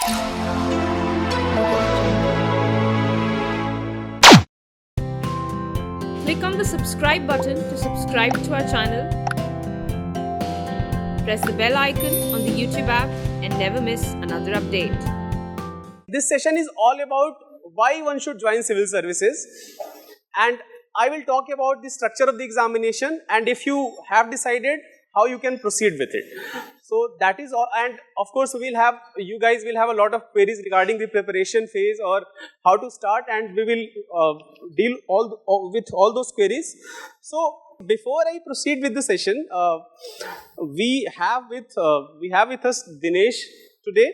Click on the subscribe button to subscribe to our channel. Press the bell icon on the YouTube app and never miss another update. This session is all about why one should join civil services, and I will talk about the structure of the examination and if you have decided how you can proceed with it. So that is all, and of course you guys will have a lot of queries regarding the preparation phase or how to start, and we will deal with all those queries. So before I proceed with the session, we have with us Dinesh today,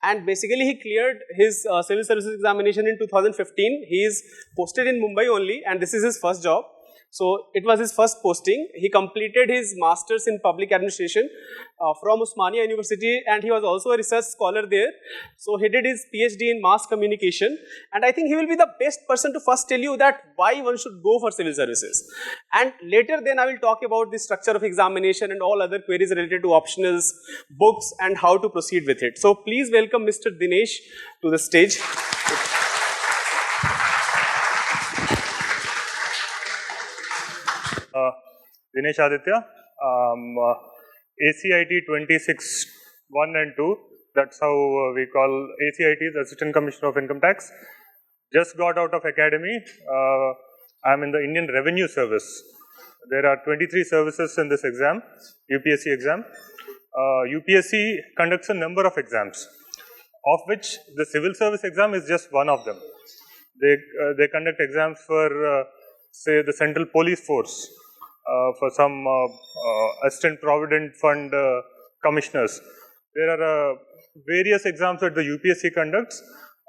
and basically he cleared his civil services examination in 2015. He is posted in Mumbai only, and this is his first job. So it was his first posting. He completed his masters in public administration from Osmania University, and he was also a research scholar there. So he did his PhD in mass communication, and I think he will be the best person to first tell you that why one should go for civil services. And later then I will talk about the structure of examination and all other queries related to optionals, books, and how to proceed with it. So please welcome Mr. Dinesh to the stage. Dinesh Aditya, ACIT 26 1 and 2, that's how we call ACIT, the Assistant Commissioner of Income Tax. Just got out of academy. I'm in the Indian Revenue Service. There are 23 services in this exam, UPSC exam. UPSC conducts a number of exams, of which the civil service exam is just one of them. They conduct exams for, say, the Central Police Force, for some Assistant Provident Fund commissioners. There are various exams that the UPSC conducts.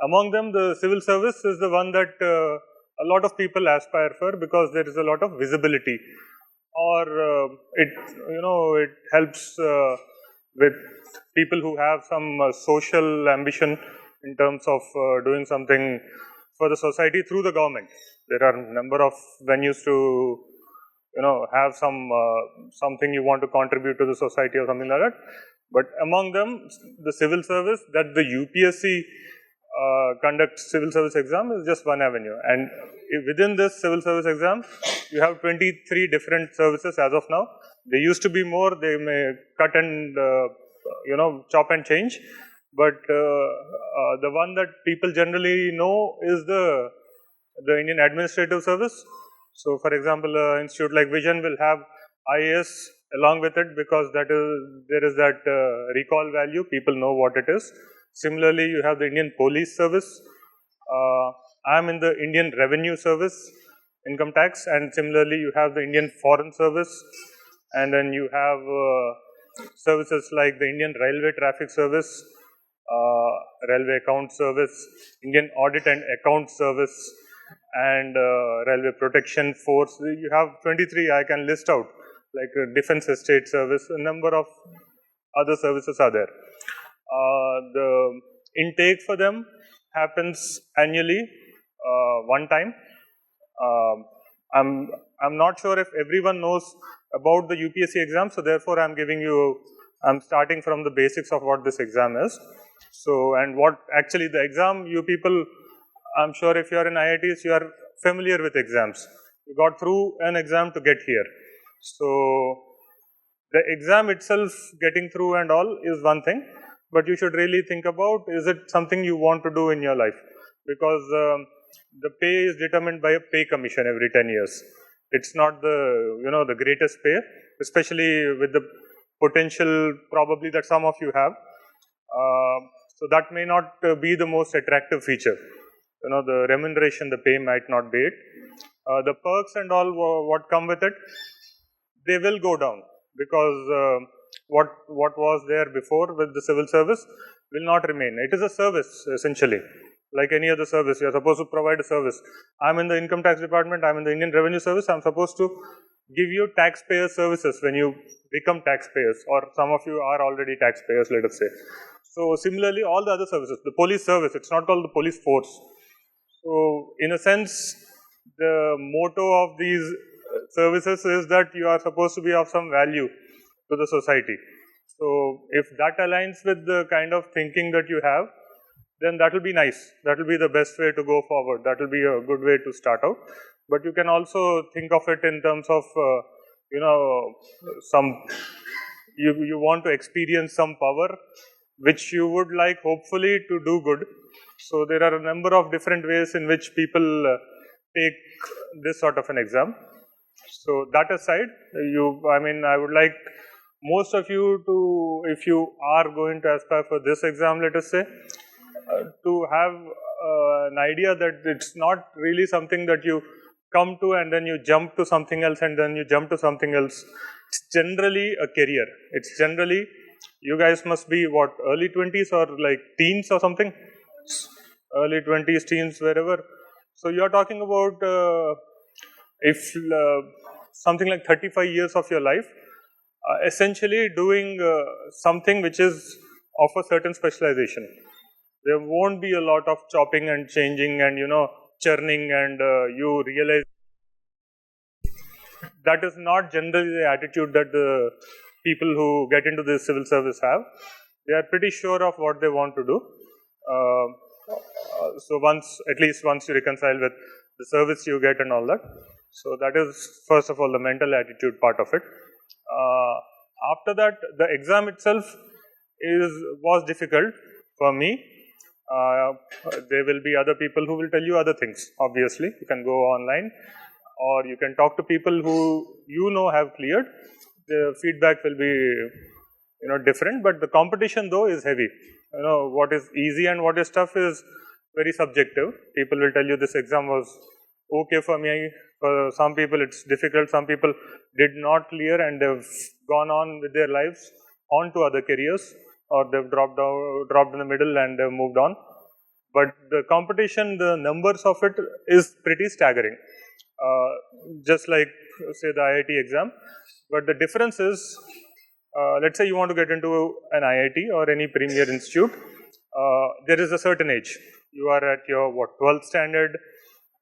Among them, the civil service is the one that a lot of people aspire for because there is a lot of visibility, or it helps with people who have some social ambition in terms of doing something for the society through the government. There are a number of venues to have something you want to contribute to the society or something like that. But among them, the civil service that the UPSC conducts civil service exam is just one avenue. And within this civil service exam, you have 23 different services as of now. They used to be more. They may cut and chop and change. But the one that people generally know is the Indian Administrative Service. So, for example, an institute like Vision will have IAS along with it because there is that recall value. People know what it is. Similarly, you have the Indian Police Service. I am in the Indian Revenue Service, Income Tax, and similarly, you have the Indian Foreign Service, and then you have services like the Indian Railway Traffic Service, Railway Account Service, Indian Audit and Account Service, and Railway Protection Force. You have 23 I can list out, like Defense Estate Service, a number of other services are there. The intake for them happens annually, one time. I'm not sure if everyone knows about the UPSC exam, so therefore I'm starting from the basics of what this exam is. So, and what actually the exam, you people, I'm sure if you are in IITs, you are familiar with exams. You got through an exam to get here. So, the exam itself, getting through and all is one thing, but you should really think about, is it something you want to do in your life? Because the pay is determined by a pay commission every 10 years. It's not the greatest pay, especially with the potential probably that some of you have. So that may not be the most attractive feature. The remuneration, the pay might not be it. The perks and all what come with it, they will go down because what was there before with the civil service will not remain. It is a service essentially, like any other service. You are supposed to provide a service. I'm in the income tax department. I'm in the Indian Revenue Service. I'm supposed to give you taxpayer services when you become taxpayers, or some of you are already taxpayers, let us say. So similarly, all the other services, the police service, it's not called the police force. So in a sense, the motto of these services is that you are supposed to be of some value to the society. So if that aligns with the kind of thinking that you have, then that will be nice. That will be the best way to go forward. That will be a good way to start out. But you can also think of it in terms of, you want to experience some power which you would like hopefully to do good. So there are a number of different ways in which people take this sort of an exam. So that aside, I would like most of you to, if you are going to aspire for this exam, let us say, to have an idea that it's not really something that you come to and then you jump to something else and then you jump to something else. It's generally a career. It's generally, you guys must be what, early 20s or like teens or something? Early 20s, teens, wherever. So you're talking about something like 35 years of your life, essentially doing something which is of a certain specialization. There won't be a lot of chopping and changing and churning, and you realize that is not generally the attitude that the people who get into the civil service have. They are pretty sure of what they want to do. So at least once you reconcile with the service you get and all that. So that is first of all the mental attitude part of it. After that, the exam itself was difficult for me. There will be other people who will tell you other things. Obviously, you can go online or you can talk to people who have cleared. The feedback will be different, but the competition though is heavy. What is easy and what is tough is very subjective. People will tell you this exam was okay for me. For some people it's difficult. Some people did not clear and they've gone on with their lives on to other careers, or they've dropped in the middle and they've moved on. But the competition, the numbers of it is pretty staggering. Just like say the IIT exam. But the difference is, let's say you want to get into an IIT or any premier institute, there is a certain age. You are at your 12th standard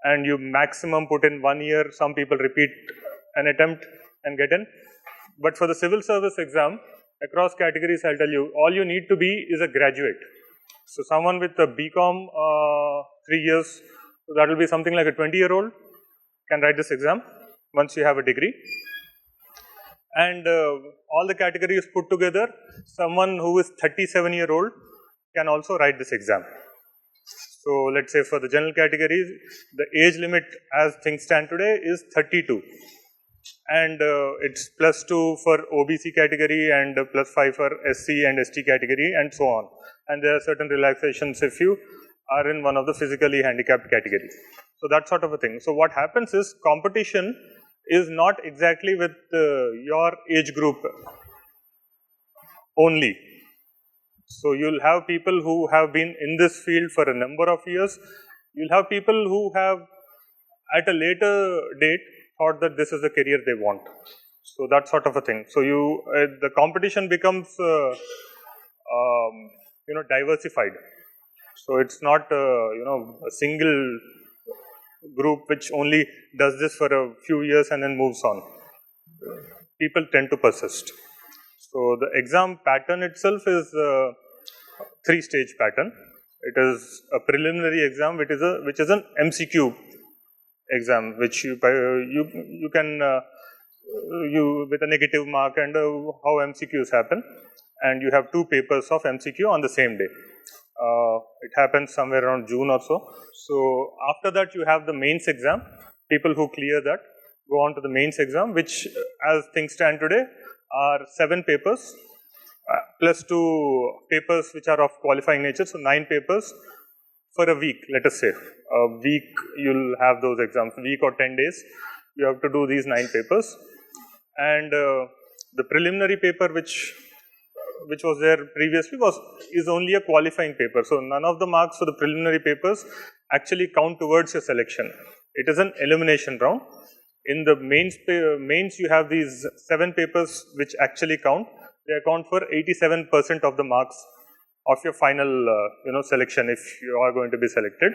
and you maximum put in 1 year. Some people repeat an attempt and get in. But for the civil service exam, across categories, I'll tell you, all you need to be is a graduate. So someone with a BCom 3 years, so that will be something like a 20-year-old can write this exam once you have a degree. And all the categories put together, someone who is 37-year-old can also write this exam. So let's say for the general categories, the age limit as things stand today is 32. And it's +2 for OBC category and +5 for SC and ST category and so on. And there are certain relaxations if you are in one of the physically handicapped categories. So that sort of a thing. So what happens is competition is not exactly with your age group only. So you'll have people who have been in this field for a number of years. You'll have people who have at a later date thought that this is the career they want. So that sort of a thing. So the competition becomes diversified. So it's not a single group which only does this for a few years and then moves on. People tend to persist. So the exam pattern itself is a 3-stage pattern. It is a preliminary exam, which is an MCQ exam, which you can with a negative mark and how MCQs happen, and you have 2 papers of MCQ on the same day. It happens somewhere around June or so. So after that, you have the mains exam. People who clear that go on to the mains exam, which as things stand today are 7 papers +2 papers which are of qualifying nature. So 9 papers for a week, let us say. A week you'll have those exams, a week or 10 days. You have to do these 9 papers. And the preliminary paper which was there previously is only a qualifying paper. So none of the marks for the preliminary papers actually count towards your selection. It is an elimination round. In the mains you have these 7 papers which actually count. They account for 87% of the marks of your final selection if you are going to be selected.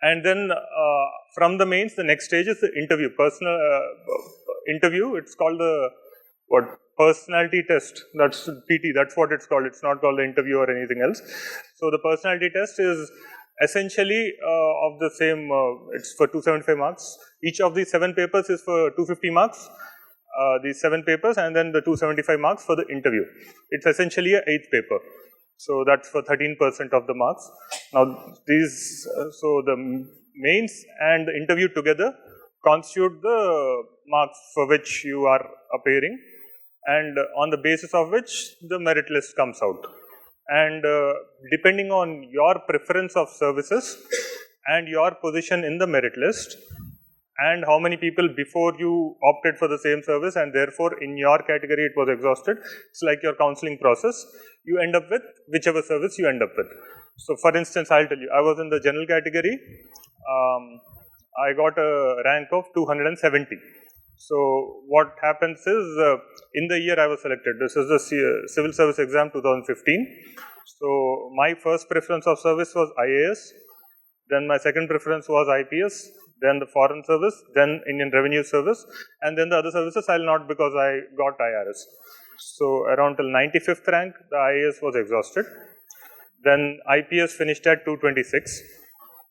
And then from the mains, the next stage is the interview, personal interview. It's called the what personality test, that's PT, that's what it's called. It's not called the interview or anything else. So the personality test is essentially of the same, it's for 275 marks. Each of these 7 papers is for 250 marks, these 7 papers, and then the 275 marks for the interview. It's essentially a 8th paper. So that's for 13% of the marks. Now these, so the mains and the interview together constitute the marks for which you are appearing, and on the basis of which the merit list comes out. And depending on your preference of services and your position in the merit list, and how many people before you opted for the same service and therefore in your category it was exhausted, it's like your counseling process, you end up with whichever service you end up with. So for instance, I'll tell you, I was in the general category, I got a rank of 270. So what happens is, in the year I was selected, this is the Civil Service Exam 2015. So my first preference of service was IAS, then my second preference was IPS, then the Foreign Service, then Indian Revenue Service, and then the other services I'll not because I got IRS. So around till 95th rank, the IAS was exhausted. Then IPS finished at 226.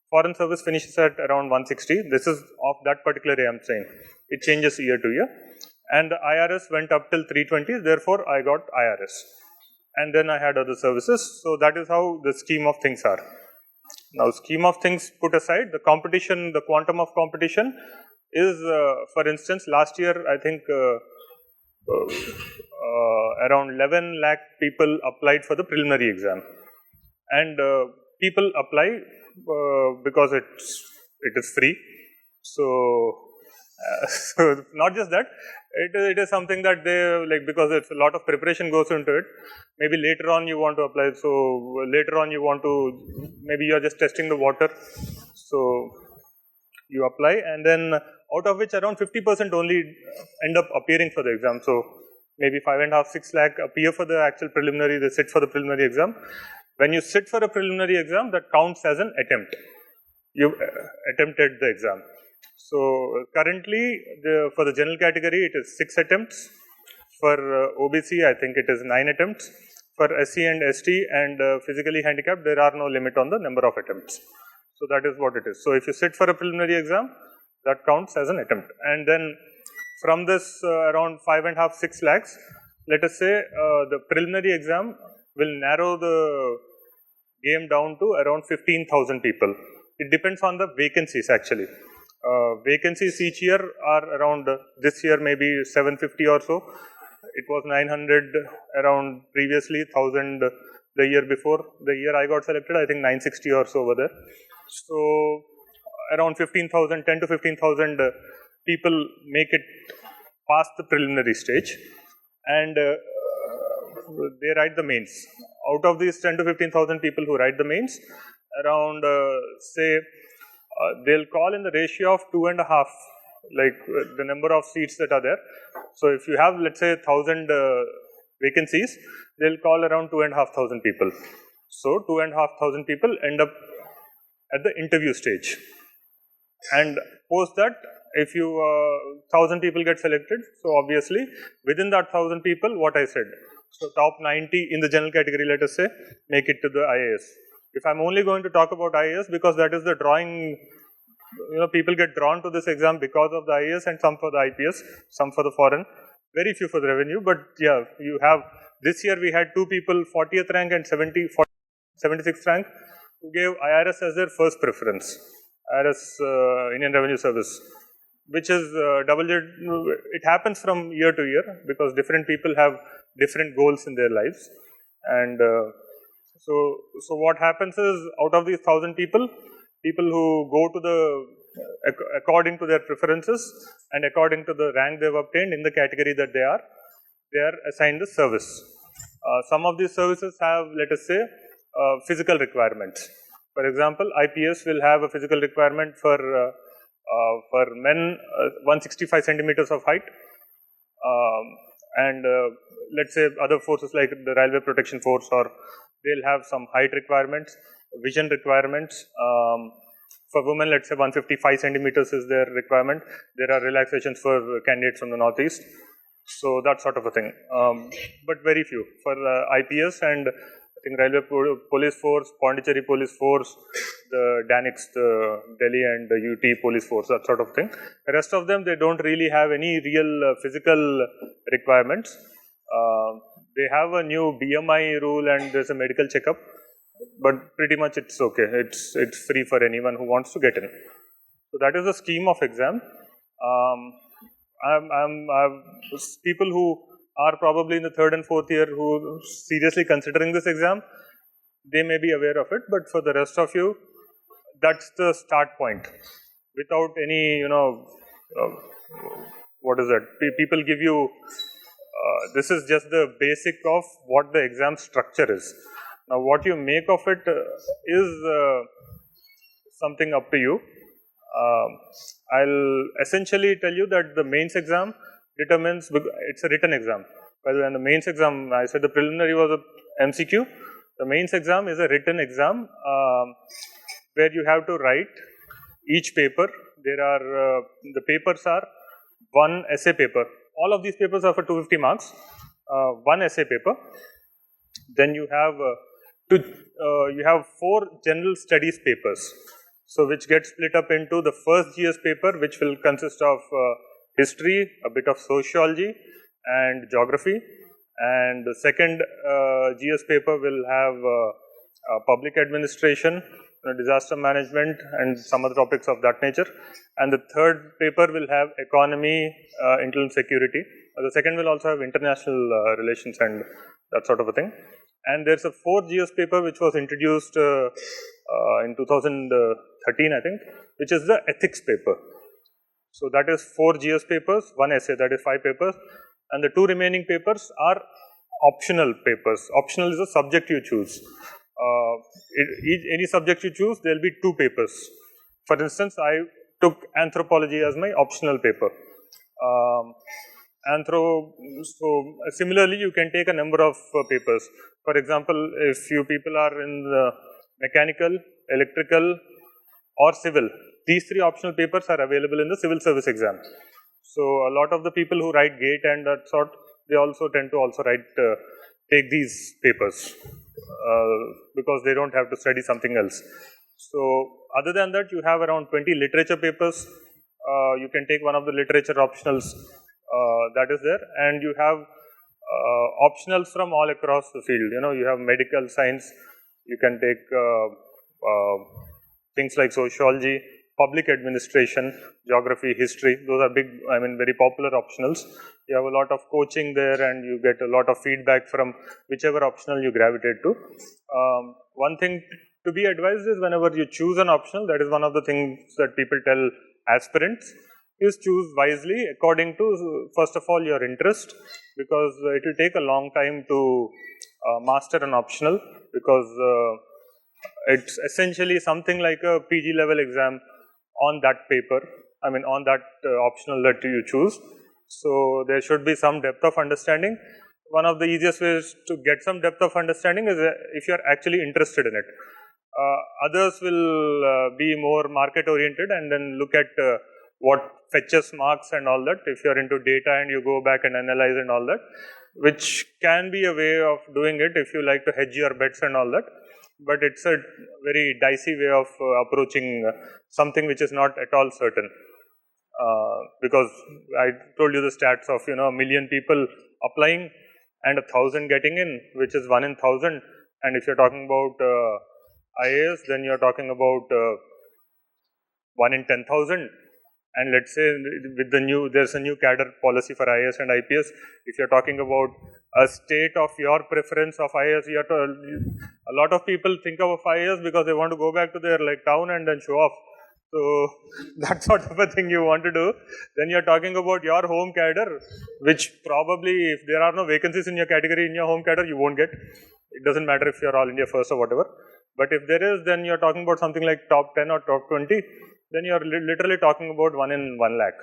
Foreign Service finishes at around 160. This is of that particular year I'm saying. It changes year to year. And the IRS went up till 320, therefore I got IRS. And then I had other services. So that is how the scheme of things are. Now, scheme of things put aside, the competition, the quantum of competition is, for instance, last year I think around 11 lakh people applied for the preliminary exam. And people apply because it is free. So not just that, it is something that they like, because it's a lot of preparation goes into it. Maybe later on you want to apply, so later on you want to, maybe you are just testing the water, so you apply, and then out of which around 50% only end up appearing for the exam. So maybe 5.5-6 lakh appear for the actual preliminary, they sit for the preliminary exam. When you sit for a preliminary exam, that counts as an attempt. You attempted the exam. So currently, for the general category, it is 6 attempts. For OBC, I think it is 9 attempts. For SC and ST and physically handicapped, there are no limit on the number of attempts. So that is what it is. So if you sit for a preliminary exam, that counts as an attempt. And then from this around 5.5-6 lakhs, let us say the preliminary exam will narrow the game down to around 15,000 people. It depends on the vacancies actually. Vacancies each year are around, this year maybe 750 or so. It was 900 around previously, 1000 the year before. The year I got selected, I think 960 or so over there. So around 15,000, 10 to 15,000 people make it past the preliminary stage, and they write the mains. Out of these 10 to 15,000 people who write the mains, around say they'll call in the ratio of 2.5, like the number of seats that are there. So if you have, let's say, 1,000 vacancies, they'll call around 2,500 people. So 2,500 people end up at the interview stage. And post that, if you 1,000 people get selected, so obviously within that 1,000 people, what I said, so top 90 in the general category, let us say, make it to the IAS. If I'm only going to talk about IAS, because that is the drawing, people get drawn to this exam because of the IAS, and some for the IPS, some for the foreign, very few for the revenue. But yeah, you have, this year we had 2 people, 40th rank and 76th rank, who gave IRS as their first preference, IRS Indian Revenue Service, which is it happens from year to year because different people have different goals in their lives. And so what happens is, out of these 1,000 people who go to the, according to their preferences and according to the rank they have obtained in the category that they are assigned the service. Some of these services have, let us say, physical requirements. For example, IPS will have a physical requirement for men 165 centimeters of height, and let's say other forces like the Railway Protection Force, or they'll have some height requirements, vision requirements. For women, let's say 155 centimeters is their requirement. There are relaxations for candidates from the Northeast. So that sort of a thing, but very few for IPS and I think Railway Police Force, Pondicherry Police Force, the DANIX, the Delhi and the UT Police Force, that sort of thing. The rest of them, they don't really have any real physical requirements. They have a new BMI rule and there's a medical checkup, but pretty much it's okay. It's free for anyone who wants to get in. So that is the scheme of exam. I've people who are probably in the third and fourth year who are seriously considering this exam, they may be aware of it, but for the rest of you, that's the start point. Without any, what is that? People give you, this is just the basic of what the exam structure is. Now, what you make of it is something up to you. I'll essentially tell you that the mains exam determines, it's a written exam. By the way, the mains exam, I said the preliminary was a MCQ. The mains exam is a written exam where you have to write each paper. There are, the papers are one essay paper. All of these papers are for 250 marks. One essay paper. Then you have you have 4 general studies papers. So which gets split up into the first GS paper, which will consist of history, a bit of sociology and geography, and the second GS paper will have public administration, disaster management and some other topics of that nature, and the third paper will have economy, internal security. The second will also have international relations and that sort of a thing. And there's a 4th GS paper which was introduced in 2013, I think, which is the ethics paper. So that is 4 GS papers, 1 essay, that is 5 papers, and the 2 remaining papers are optional papers. Optional is a subject you choose. Any subject you choose, there will be 2 papers. For instance, I took anthropology as my optional paper. So similarly, you can take a number of papers. For example, if you people are in the mechanical, electrical or civil, these 3 optional papers are available in the civil service exam. So a lot of the people who write GATE and that sort, they also tend to also take these papers because they don't have to study something else. So other than that, you have around 20 literature papers. You can take one of the literature optionals that is there, and you have optionals from all across the field. You have medical science, you can take things like sociology, public administration, geography, history. Those are big, very popular optionals. You have a lot of coaching there and you get a lot of feedback from whichever optional you gravitate to. One thing to be advised is whenever you choose an optional, that is one of the things that people tell aspirants, is choose wisely according to, first of all, your interest, because it will take a long time to master an optional, because it's essentially something like a PG level exam on that paper, on that optional that you choose. So there should be some depth of understanding. One of the easiest ways to get some depth of understanding is if you are actually interested in it. Others will be more market oriented and then look at what fetches marks and all that, if you are into data and you go back and analyze and all that, which can be a way of doing it if you like to hedge your bets and all that. But it's a very dicey way of approaching something which is not at all certain. Because I told you the stats of, 1 million people applying and 1,000 getting in, which is 1 in 1,000. And if you're talking about IAS, then you're talking about 1 in 10,000. And let's say with there's a new cadre policy for IAS and IPS. If you're talking about a state of your preference of IAS, a lot of people think of IAS because they want to go back to their town and then show off. So that sort of a thing you want to do. Then you're talking about your home cadre, which probably if there are no vacancies in your category in your home cadre, you won't get. It doesn't matter if you're all India first or whatever. But if there is, then you're talking about something like top 10 or top 20. Then you're literally talking about 1 in 1 lakh.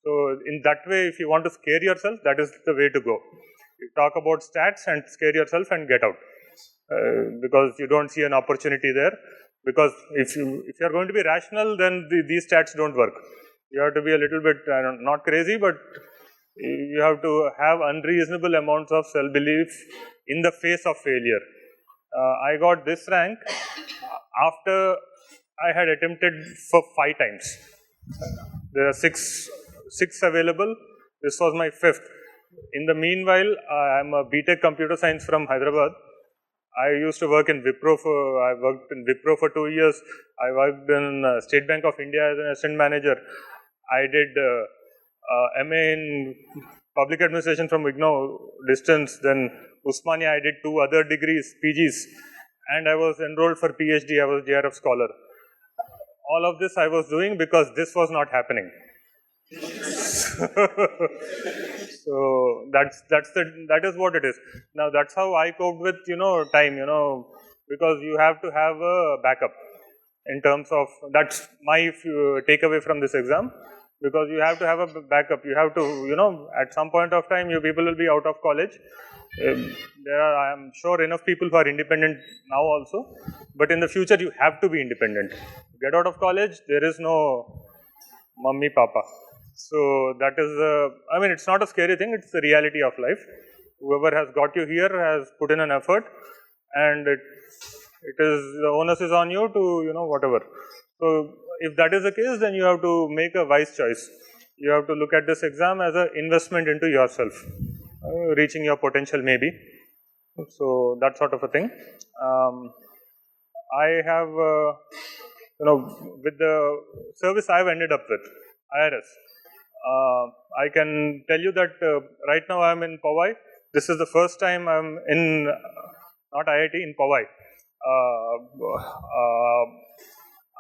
So in that way, if you want to scare yourself, that is the way to go. You talk about stats and scare yourself and get out. Because you don't see an opportunity there. Because if you're going to be rational, then these stats don't work. You have to be a little bit, not crazy, but You have to have unreasonable amounts of self-belief in the face of failure. I got this rank after I had attempted for 5 times. There are six available. This was my 5th. In the meanwhile, I am a BTech Computer Science from Hyderabad. I used to work in Wipro I worked in Wipro for 2 years. I worked in State Bank of India as an assistant manager. I did MA in Public Administration from IGNOU distance. Then Usmania, I did 2 other degrees, PGs. And I was enrolled for PhD. I was JRF scholar. All of this I was doing because this was not happening. So that is what it is. Now that's how I coped with time, because you have to have a backup in terms of, that's my takeaway from this exam, because you have to have a backup. You have to, at some point of time, you people will be out of college. There are, I am sure, enough people who are independent now also, but in the future you have to be independent. Get out of college, there is no mummy, papa. So that is, I mean, it's not a scary thing, it's the reality of life. Whoever has got you here has put in an effort, and it is, the onus is on you to, whatever. So if that is the case, then you have to make a wise choice. You have to look at this exam as an investment into yourself, reaching your potential maybe. So that sort of a thing. I have, with the service I've ended up with, IRS, I can tell you that right now I'm in Powai. This is the first time I'm in, not IIT, in Powai.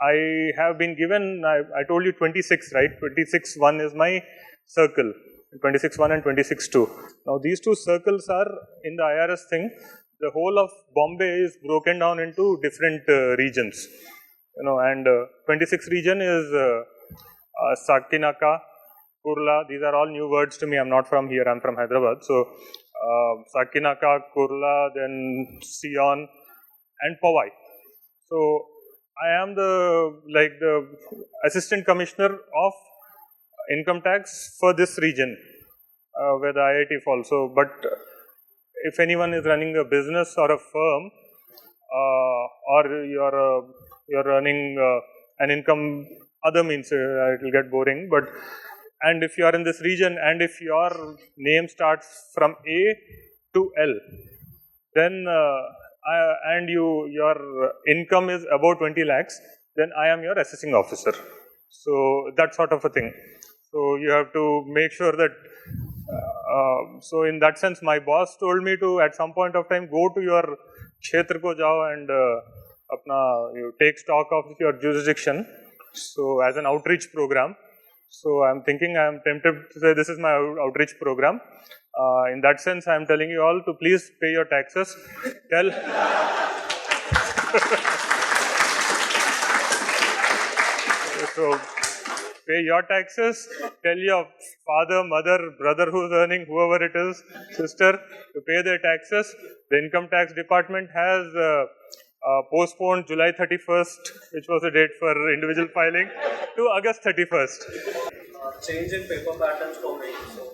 I have been given, I told you 26, right? 26-1 is my circle. 26-1 and 26-2. Now these 2 circles are in the IRS thing. The whole of Bombay is broken down into different regions. And 26 region is Sakinaka, Kurla. These are all new words to me. I'm not from here. I'm from Hyderabad. So Sakinaka, Kurla, then Sion, and Powai. So I am the assistant commissioner of income tax for this region, where the IIT falls. So, but if anyone is running a business or a firm, or you're running an income, other means, it will get boring. But and if you are in this region, and if your name starts from A to L, then and your income is above 20 lakhs, then I am your assessing officer. So that sort of a thing. So you have to make sure that, so in that sense, my boss told me to, at some point of time, go to your kshetra ko jao and you take stock of your jurisdiction. So as an outreach program. So I'm thinking, I'm tempted to say this is my outreach program. In that sense, I'm telling you all to please pay your taxes. Tell. So pay your taxes. Tell your father, mother, brother who's earning, whoever it is, sister, to pay their taxes. The income tax department has postponed July 31st, which was the date for individual filing, to August 31st. Change in paper patterns for me. So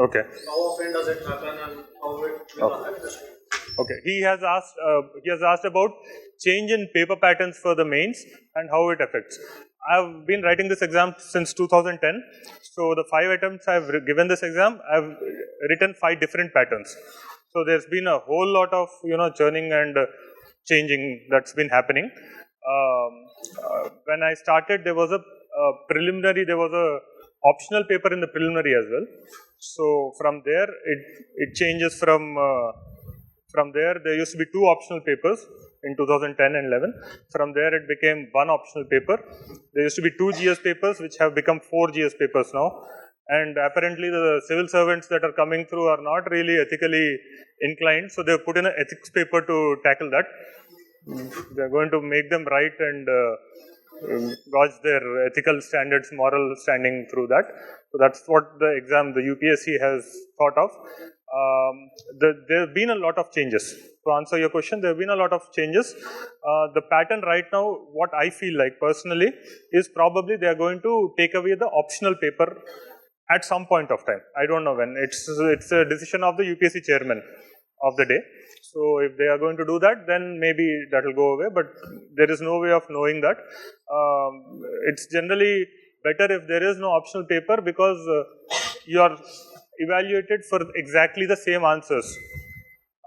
okay. how often does it happen and how it will affect the student? Okay. He has asked about change in paper patterns for the mains and how it affects. I've been writing this exam since 2010. So the 5 attempts I've given this exam, I've written 5 different patterns. So there's been a whole lot of churning and changing that's been happening. When I started, there was a preliminary, there was a optional paper in the preliminary as well. So from there, it changes from there used to be 2 optional papers in 2010 and 11. From there, it became 1 optional paper. There used to be 2 GS papers, which have become 4 GS papers now. And apparently, the civil servants that are coming through are not really ethically inclined. So they've put in an ethics paper to tackle that. They're going to make them write and gauge their ethical standards, moral standing through that. So that's what the exam, the UPSC has thought of. There have been a lot of changes. To answer your question, there have been a lot of changes. The pattern right now, what I feel like personally, is probably they are going to take away the optional paper at some point of time. I don't know when. It's a decision of the UPSC chairman of the day. So if they are going to do that, then maybe that will go away, but there is no way of knowing that. It's generally better if there is no optional paper, because you are evaluated for exactly the same answers.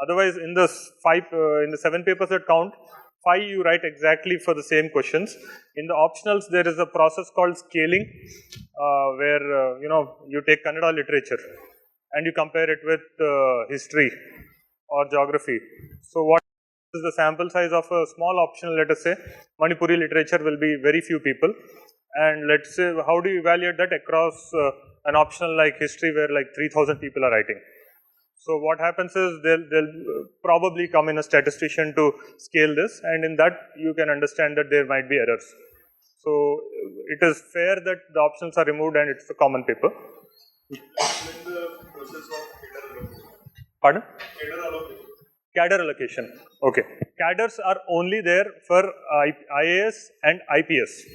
Otherwise, in the 7 papers that count, 5 you write exactly for the same questions. In the optionals, there is a process called scaling, where you take Kannada literature and you compare it with history or geography. So what is the sample size of a small optional? Let us say Manipuri literature will be very few people, and let's say how do you evaluate that across an optional like history where like 3,000 people are writing? So what happens is they'll probably come in a statistician to scale this, and in that you can understand that there might be errors. So it is fair that the options are removed and it's a common paper. Explain the process of cadre allocation. Pardon? Cadre allocation. Cadre allocation. Okay. Cadres are only there for IAS and IPS.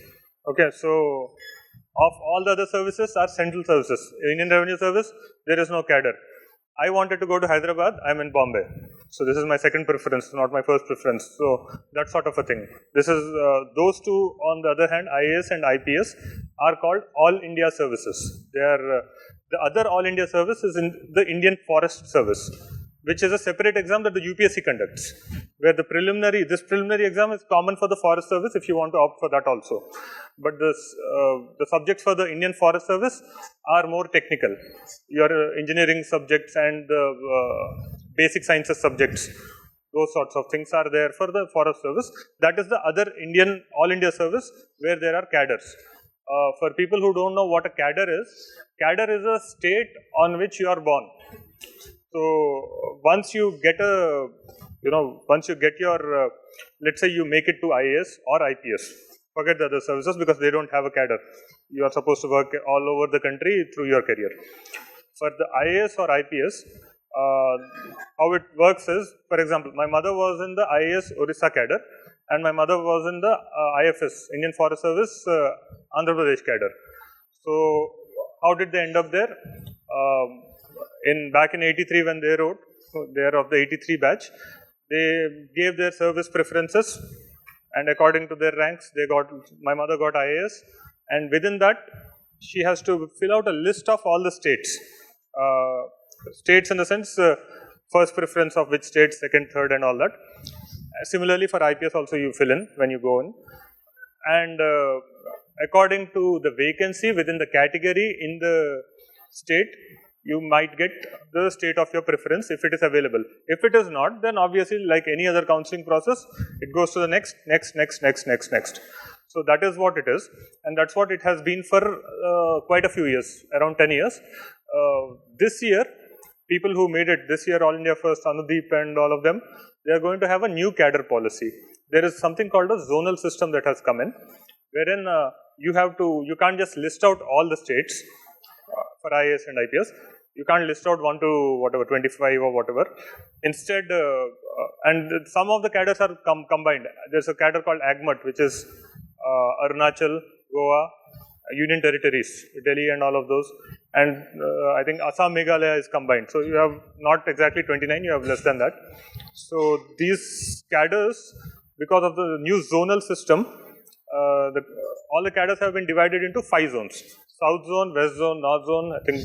Okay. So of all the other services are central services. Indian Revenue Service, there is no cadre. I wanted to go to Hyderabad, I'm in Bombay. So this is my second preference, not my first preference. So that sort of a thing. This is, those two on the other hand, IAS and IPS are called All India Services. They are, the other All India Service is in the Indian Forest Service, which is a separate exam that the UPSC conducts, where this preliminary exam is common for the Forest Service if you want to opt for that also. But the subjects for the Indian Forest Service are more technical. Your engineering subjects and the basic sciences subjects, those sorts of things are there for the Forest Service. That is the other All India Service where there are cadres. For people who don't know what a cadre is a state on which you are born. So once you get your, let's say you make it to IAS or IPS, forget the other services because they don't have a cadre. You are supposed to work all over the country through your career. For the IAS or IPS, how it works is, for example, my mother was in the IAS Orissa cadre and my mother was in the IFS, Indian Forest Service, Andhra Pradesh cadre. So how did they end up there? Back in 83 when they wrote, they are of the 83 batch, they gave their service preferences, and according to their ranks, my mother got IAS, and within that, she has to fill out a list of all the states. States in the sense, first preference of which state, second, third, and all that. Similarly, for IPS also you fill in when you go in. And according to the vacancy within the category in the state, you might get the state of your preference if it is available. If it is not, then obviously like any other counseling process, it goes to the next. So that is what it is, and that's what it has been for quite a few years, around 10 years. This year, people who made it this year, All India First, Anudeep and all of them, they are going to have a new cadre policy. There is something called a zonal system that has come in, wherein you can't just list out all the states for IAS and IPS. You can't list out 1 to whatever, 25 or whatever. Instead, and some of the cadres are combined. There's a cadre called AGMAT, which is Arunachal, Goa, Union Territories, Delhi and all of those. And I think Assam, Meghalaya is combined. So you have not exactly 29, you have less than that. So these cadres, because of the new zonal system, all the cadres have been divided into 5 zones. South zone, west zone, north zone, I think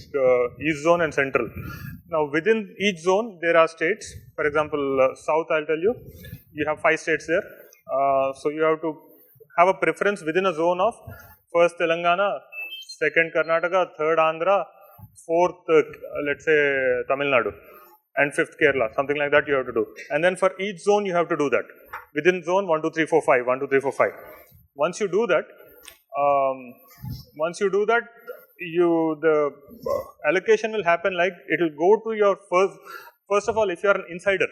east zone and central. Now within each zone there are states. For example, south I'll tell you, you have 5 states there. So you have to have a preference within a zone of first Telangana, second Karnataka, third Andhra, fourth let's say Tamil Nadu, and fifth Kerala, something like that you have to do. And then for each zone you have to do that. Within zone 1, 2, 3, 4, 5, 1, 2, 3, 4, 5. Once you do that, the allocation will happen like it will go to your first of all, if you are an insider,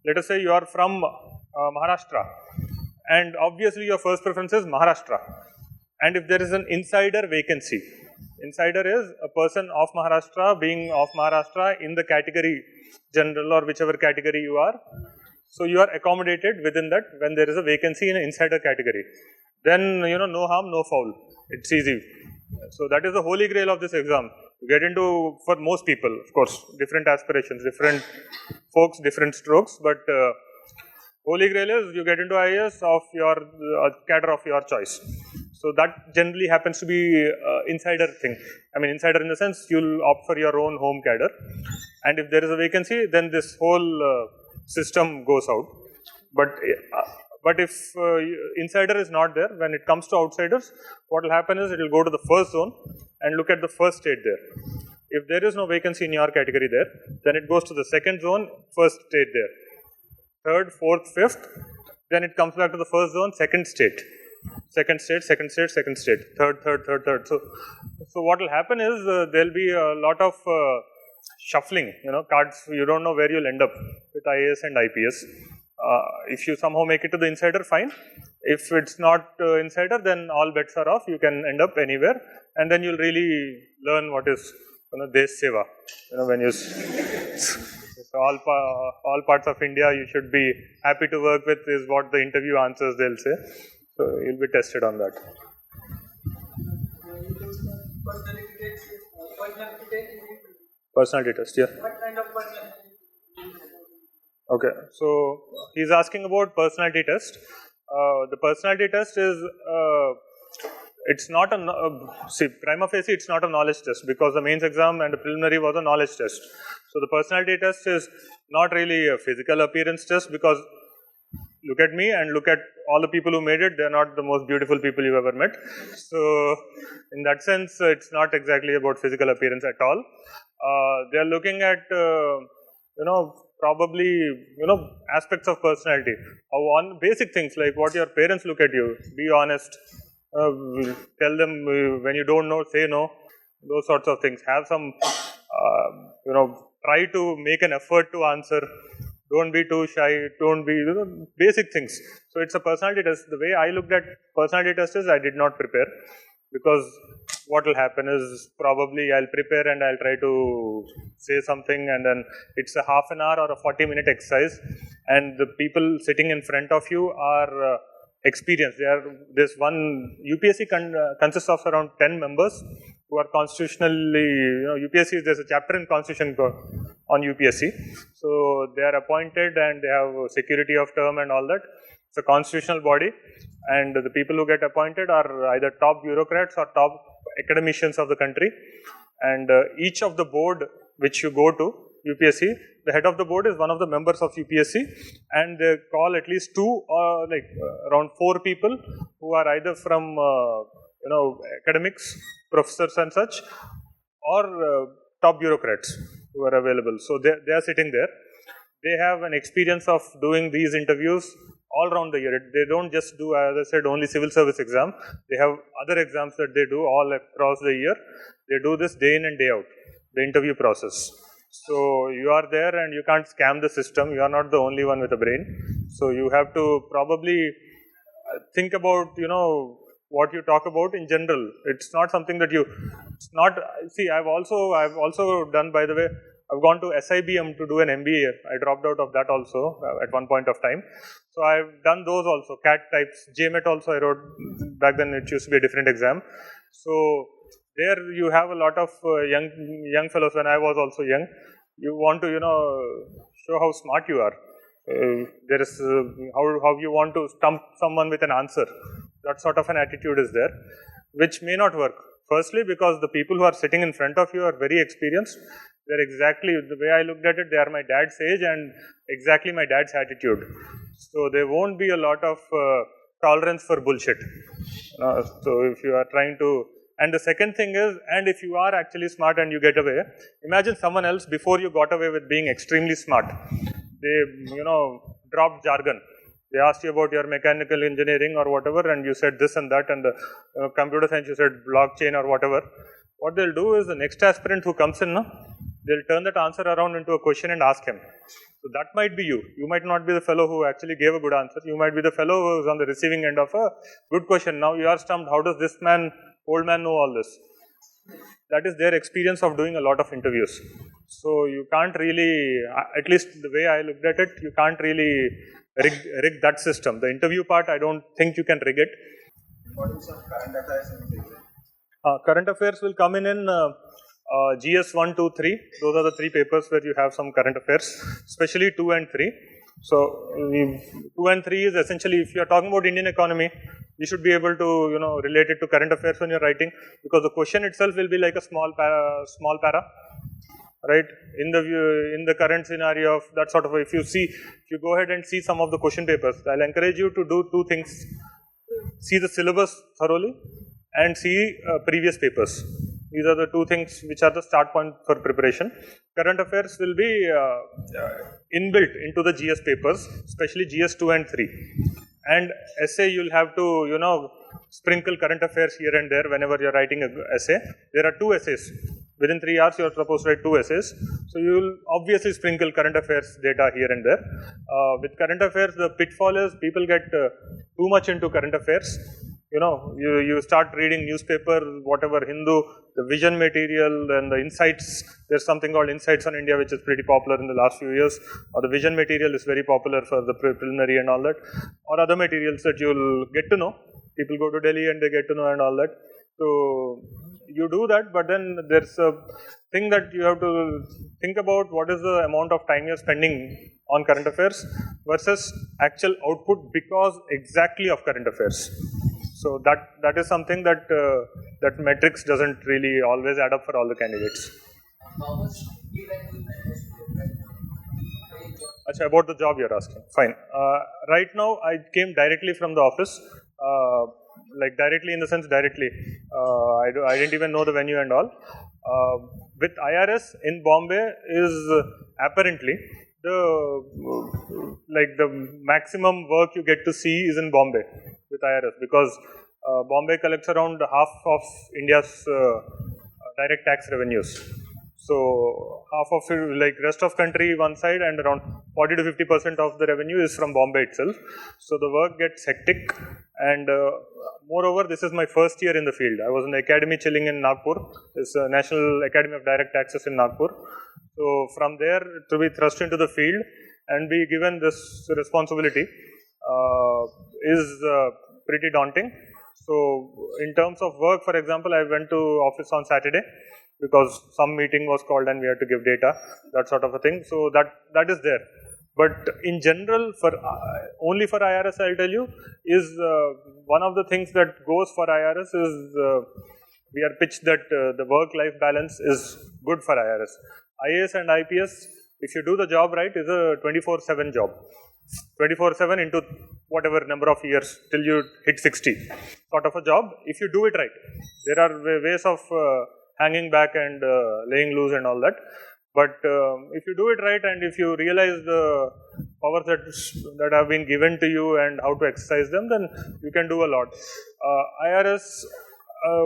let us say you are from Maharashtra, and obviously your first preference is Maharashtra. And if there is an insider vacancy, insider is a person of Maharashtra being of Maharashtra in the category general or whichever category you are. So you are accommodated within that when there is a vacancy in an insider category. Then no harm, no foul. It's easy. So that is the holy grail of this exam. You get into, for most people, of course, different aspirations, different folks, different strokes, but Holy Grail is you get into IAS of your cadre of your choice. So that generally happens to be insider thing. I mean, insider in the sense you'll opt for your own home cadre, and if there is a vacancy, then this whole system goes out. But if insider is not there, when it comes to outsiders, what will happen is it will go to the first zone and look at the first state there. If there is no vacancy in your category there, then it goes to the second zone, first state there. Third, fourth, fifth, then it comes back to the first zone, second state. Second state, second state, second state, third. So what will happen is there will be a lot of shuffling, cards. You don't know where you'll end up with IAS and IPS. If you somehow make it to the insider, fine. If it's not insider, then all bets are off. You can end up anywhere, and then you'll really learn what is Desh Seva. When you so all parts of India you should be happy to work with is what the interview answers they'll say. So you'll be tested on that. Personality test, yeah. What kind of personality? Okay, so he's asking about personality test. The personality test is, it's not prima facie it's not a knowledge test, because the mains exam and the preliminary was a knowledge test. So the personality test is not really a physical appearance test, because look at me and look at all the people who made it, they're not the most beautiful people you've ever met. So in that sense, it's not exactly about physical appearance at all. They're looking at, probably, aspects of personality. On basic things like what your parents look at you, be honest, tell them when you don't know, say no, those sorts of things. Have some, try to make an effort to answer. Don't be too shy, don't be, basic things. So it's a personality test. The way I looked at personality test is I did not prepare, because what will happen is probably I'll prepare and I'll try to say something, and then it's a half an hour or a 40-minute exercise, and the people sitting in front of you are experienced. This one UPSC consists of around 10 members who are constitutionally, UPSC, there's a chapter in constitution on UPSC. So they are appointed and they have security of term and all that. It's a constitutional body, and the people who get appointed are either top bureaucrats or top academicians of the country. And each of the board which you go to, UPSC, the head of the board is one of the members of UPSC, and they call at least two or around 4 people who are either from academics, professors and such, or top bureaucrats who are available. So they are sitting there. They have an experience of doing these interviews all around the year. They don't just do, as I said, only civil service exam. They have other exams that they do all across the year. They do this day in and day out, the interview process. So you are there and you can't scam the system. You are not the only one with a brain. So you have to probably think about, what you talk about in general. It's not something that it's not, see, I've also done, by the way, I've gone to SIBM to do an MBA. I dropped out of that also at one point of time. So I've done those also, CAT types, JMET also I wrote. Back then it used to be a different exam. So there you have a lot of young fellows. When I was also young, you want to, show how smart you are. There is how you want to stump someone with an answer. That sort of an attitude is there, which may not work. Firstly, because the people who are sitting in front of you are very experienced. They're exactly, the way I looked at it, they are my dad's age and exactly my dad's attitude. So there won't be a lot of tolerance for bullshit. So if you are trying to, and the second thing is, and if you are actually smart and you get away, imagine someone else before you got away with being extremely smart. They, dropped jargon. They asked you about your mechanical engineering or whatever, and you said this and that, and the computer science you said blockchain or whatever. What they'll do is the next aspirant who comes in, they'll turn that answer around into a question and ask him. So that might be you. You might not be the fellow who actually gave a good answer. You might be the fellow who is on the receiving end of a good question. Now you are stumped. How does this old man know all this? That is their experience of doing a lot of interviews. So you can't really, at least the way I looked at it, you can't really rig that system. The interview part, I don't think you can rig it. What is some current affairs in the exam? Current affairs will come in GS 1, 2, 3, those are the 3 papers where you have some current affairs, especially 2 and 3. So 2 and 3 is essentially, if you are talking about Indian economy, you should be able to, relate it to current affairs when you're writing, because the question itself will be like a small para, right? In the current scenario of that sort of, if you go ahead and see some of the question papers, I'll encourage you to do 2 things. See the syllabus thoroughly and see previous papers. These are the 2 things which are the start point for preparation. Current affairs will be inbuilt into the GS papers, especially GS 2 and 3. And essay, you'll have to, sprinkle current affairs here and there whenever you're writing an essay. There are 2 essays. Within 3 hours, you're supposed to write 2 essays. So you will obviously sprinkle current affairs data here and there. With current affairs, the pitfall is people get too much into current affairs. You start reading newspaper, whatever, Hindu, the vision material and the insights. There's something called Insights on India, which is pretty popular in the last few years. Or the vision material is very popular for the preliminary and all that. Or other materials that you'll get to know. People go to Delhi and they get to know and all that. So you do that, but then there's a thing that you have to think about: what is the amount of time you're spending on current affairs versus actual output because exactly of current affairs. So that is something that that metrics doesn't really always add up for all the candidates. Achha, about the job you're asking. Fine. Right now, I came directly from the office. Like directly in the sense directly. I didn't even know the venue and all. With IRS in Bombay is apparently the maximum work you get to see is in Bombay with IRS, because Bombay collects around half of India's direct tax revenues. So half of it, like rest of country one side, and around 40 to 50% of the revenue is from Bombay itself. So the work gets hectic, and moreover, this is my first year in the field. I was in the academy chilling in Nagpur. It's a National Academy of Direct Taxes in Nagpur. So from there to be thrust into the field and be given this responsibility is pretty daunting. So in terms of work, for example, I went to office on Saturday because some meeting was called and we had to give data, that sort of a thing. So that is there. But in general, for only for IRS, I'll tell you, is one of the things that goes for IRS is we are pitched that the work-life balance is good for IRS. IAS and IPS, if you do the job right, is a 24/7 job. 24/7 into whatever number of years till you hit 60 sort of a job, if you do it right. There are ways of hanging back and laying loose and all that. But if you do it right and if you realize the powers that have been given to you and how to exercise them, then you can do a lot. IRS,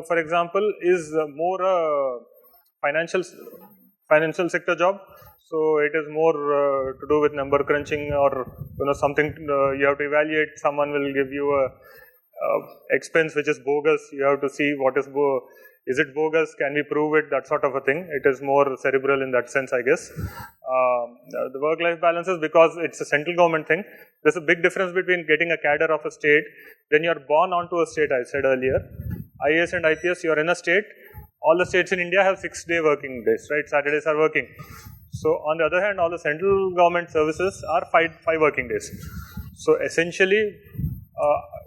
for example, is more a financial sector job. So it is more to do with number crunching, or something you have to evaluate. Someone will give you a expense which is bogus. You have to see what is is it bogus? Can we prove it? That sort of a thing. It is more cerebral in that sense, I guess. The work-life balance is because it's a central government thing. There's a big difference between getting a cadre of a state. Then you're born onto a state, I said earlier. IAS and IPS, you're in a state. All the states in India have 6-day working days, right? Saturdays are working. So on the other hand, all the central government services are 5 working days. So essentially,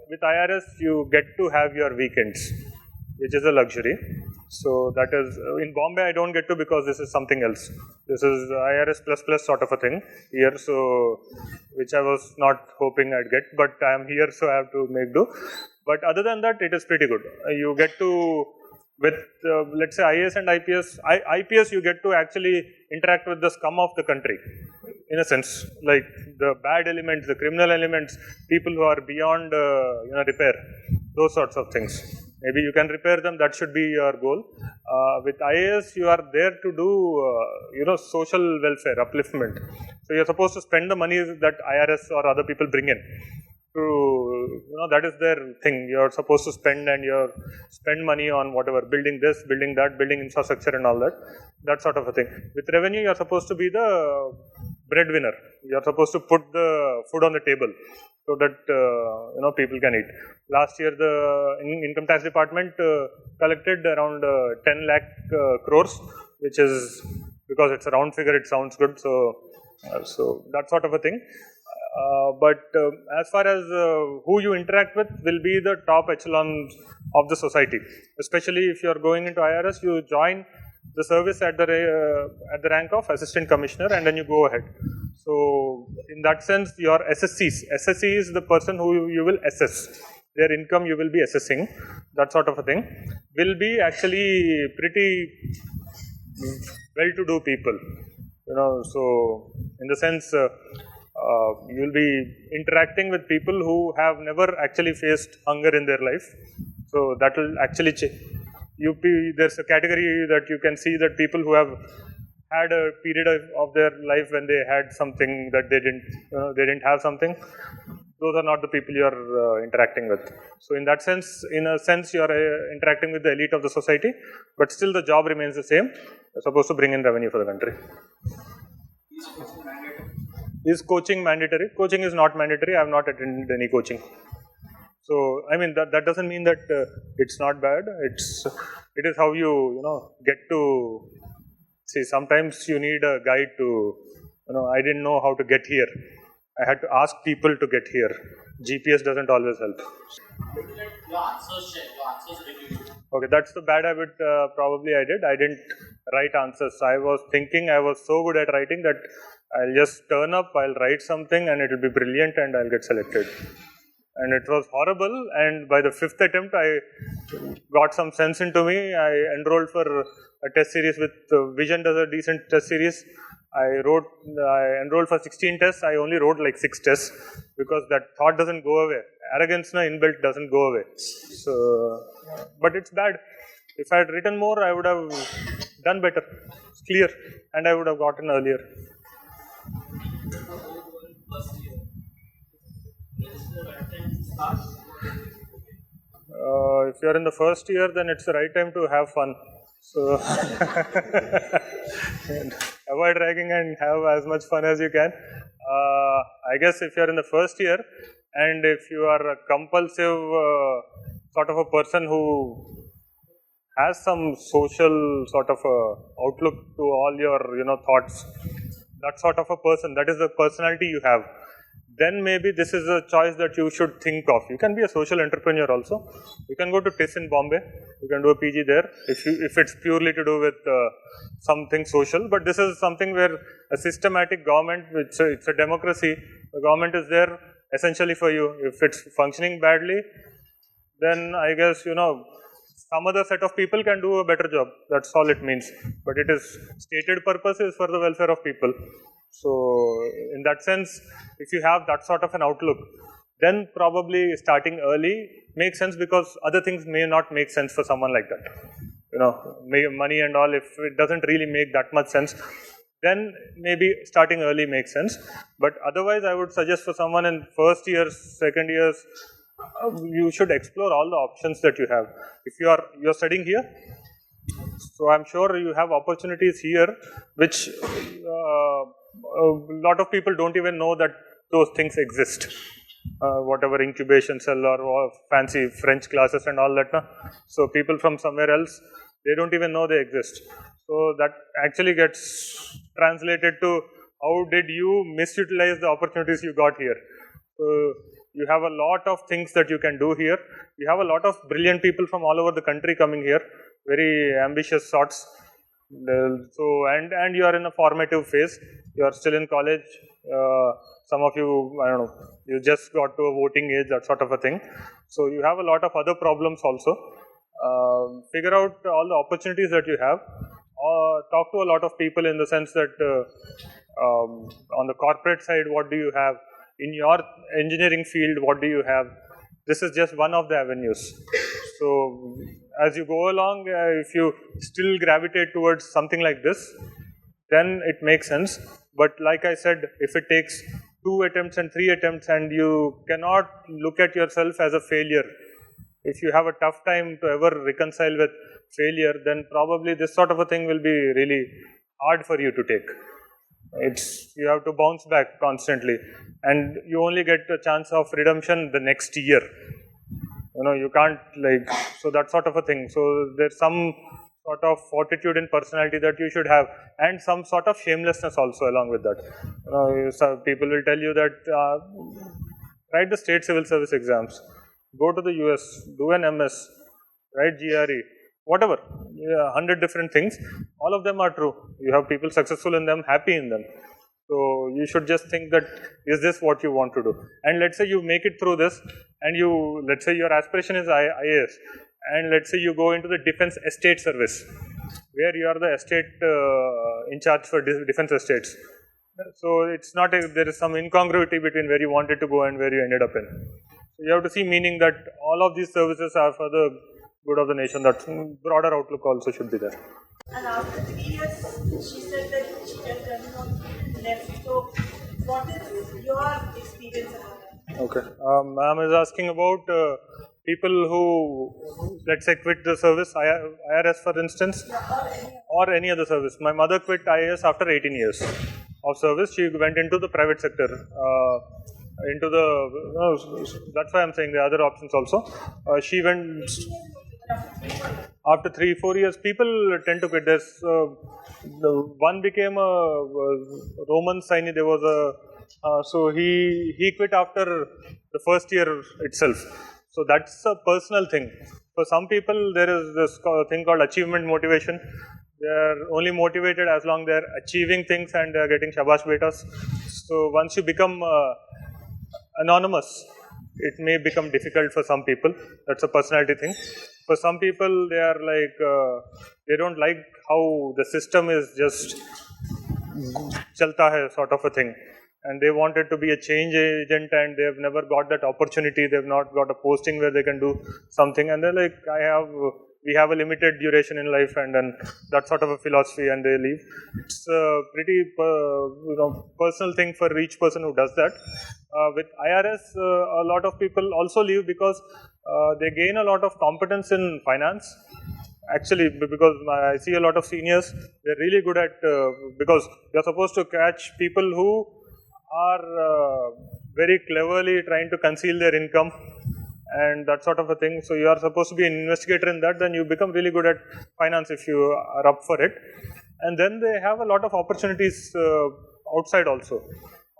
with IRS, you get to have your weekends, which is a luxury. So that is, in Bombay I don't get to, because this is something else. This is IRS++ sort of a thing here, so which I was not hoping I'd get, but I am here, so I have to make do. But other than that, it is pretty good. You get to, with let's say IAS and IPS, you get to actually interact with the scum of the country, in a sense, like the bad elements, the criminal elements, people who are beyond repair, those sorts of things. Maybe you can repair them, that should be your goal. With IAS, you are there to do, social welfare, upliftment. So you're supposed to spend the money that IRS or other people bring in. That is their thing. You're supposed to spend, and you spend money on whatever, building this, building that, building infrastructure and all that sort of a thing. With revenue, you're supposed to be the breadwinner. You're supposed to put the food on the table so that people can eat. Last year, the income tax department collected around 10 lakh crores which is because it's a round figure, it sounds good. So that sort of a thing. But as far as who you interact with will be the top echelon of the society. Especially if you are going into IRS, you join the service at the rank of assistant commissioner, and then you go ahead. So in that sense, your SSC is the person who you will assess. Their income you will be assessing, that sort of a thing, will be actually pretty well-to-do people. So in the sense, you will be interacting with people who have never actually faced hunger in their life. So that will actually change. There's a category that you can see that people who have had a period of their life when they had something that they didn't have something. Those are not the people you are interacting with. So in a sense, you are interacting with the elite of the society, but still the job remains the same. You're supposed to bring in revenue for the country. Is coaching mandatory? Coaching is not mandatory. I have not attended any coaching. So I mean that doesn't mean that it's not bad. It is how you get to see. Sometimes you need a guide to I didn't know how to get here. I had to ask people to get here. GPS doesn't always help. Okay, that's the bad habit probably I did. I didn't write answers. I was thinking I was so good at writing that I'll just turn up, I'll write something and it'll be brilliant and I'll get selected. And it was horrible, and by the 5th attempt I got some sense into me. I enrolled for a test series with Vision does a decent test series. I enrolled for 16 tests. I only wrote like 6 tests because that thought doesn't go away. Arrogance inbuilt doesn't go away. So, but it's bad. If I had written more, I would have done better. It's clear, and I would have gotten earlier. If you are in the first year, then it's the right time to have fun. So avoid ragging and have as much fun as you can. I guess if you are in the first year and if you are a compulsive sort of a person who has some social sort of outlook to all your thoughts, that sort of a person, that is the personality you have, then maybe this is a choice that you should think of. You can be a social entrepreneur also. You can go to TISS in Bombay. You can do a PG there if it's purely to do with something social. But this is something where a systematic government, it's a democracy. The government is there essentially for you. If it's functioning badly, then I guess some other set of people can do a better job. That's all it means. But it is stated purpose is for the welfare of people. So in that sense, if you have that sort of an outlook, then probably starting early makes sense, because other things may not make sense for someone like that. Money and all, if it doesn't really make that much sense, then maybe starting early makes sense. But otherwise, I would suggest for someone in first years, second years, you should explore all the options that you have. If you're studying here, so I'm sure you have opportunities here which a lot of people don't even know that those things exist. Whatever incubation cell or fancy French classes and all that. So people from somewhere else, they don't even know they exist. So that actually gets translated to how did you misutilize the opportunities you got here. So you have a lot of things that you can do here. You have a lot of brilliant people from all over the country coming here, very ambitious sorts. So and you are in a formative phase. You are still in college. Some of you, I don't know, you just got to a voting age, that sort of a thing. So you have a lot of other problems also. Figure out all the opportunities that you have. Talk to a lot of people in the sense that on the corporate side, what do you have? In your engineering field, what do you have? This is just one of the avenues. So as you go along, if you still gravitate towards something like this, then it makes sense. But like I said, if it takes 2 attempts and 3 attempts and you cannot look at yourself as a failure, if you have a tough time to ever reconcile with failure, then probably this sort of a thing will be really hard for you to take. You have to bounce back constantly, and you only get a chance of redemption the next year. You can't so that sort of a thing. So there's some sort of fortitude in personality that you should have, and some sort of shamelessness also along with that. Some people will tell you that write the state civil service exams, go to the US, do an MS, write GRE, whatever, 100 different things. All of them are true. You have people successful in them, happy in them. So you should just think that, is this what you want to do? And let's say you make it through this, and let's say your aspiration is IAS, and let's say you go into the defense estate service, where you are the estate in charge for defense estates. So it's not there is some incongruity between where you wanted to go and where you ended up in. So you have to see meaning that all of these services are for the good of the nation. That broader outlook also should be there. And after 3 years, she said that she can turn left. So, what is your experience about that? Okay. Ma'am is asking about people who, let's say, quit the service, IRS for instance, or any other service. My mother quit IAS after 18 years of service. She went into the private sector. That's why I'm saying the other options also. She went after 3-4 years. People tend to quit. There's one became a Roman Saini. There was so he quit after the first year itself. So that's a personal thing. For some people, there is this thing called achievement motivation. They are only motivated as long they are achieving things and they are getting shabash betas. So once you become anonymous, it may become difficult for some people. That's a personality thing. For some people, they are like, they don't like how the system is just chalta hai sort of a thing. And they wanted to be a change agent and they have never got that opportunity. They have not got a posting where they can do something. And they're like, we have a limited duration in life, and then that sort of a philosophy, and they leave. It's a pretty personal thing for each person who does that. With IRS, a lot of people also leave because they gain a lot of competence in finance. Actually, because I see a lot of seniors, they're really good at, because they're supposed to catch people who are very cleverly trying to conceal their income and that sort of a thing. So you are supposed to be an investigator in that, then you become really good at finance if you are up for it. And then they have a lot of opportunities outside also,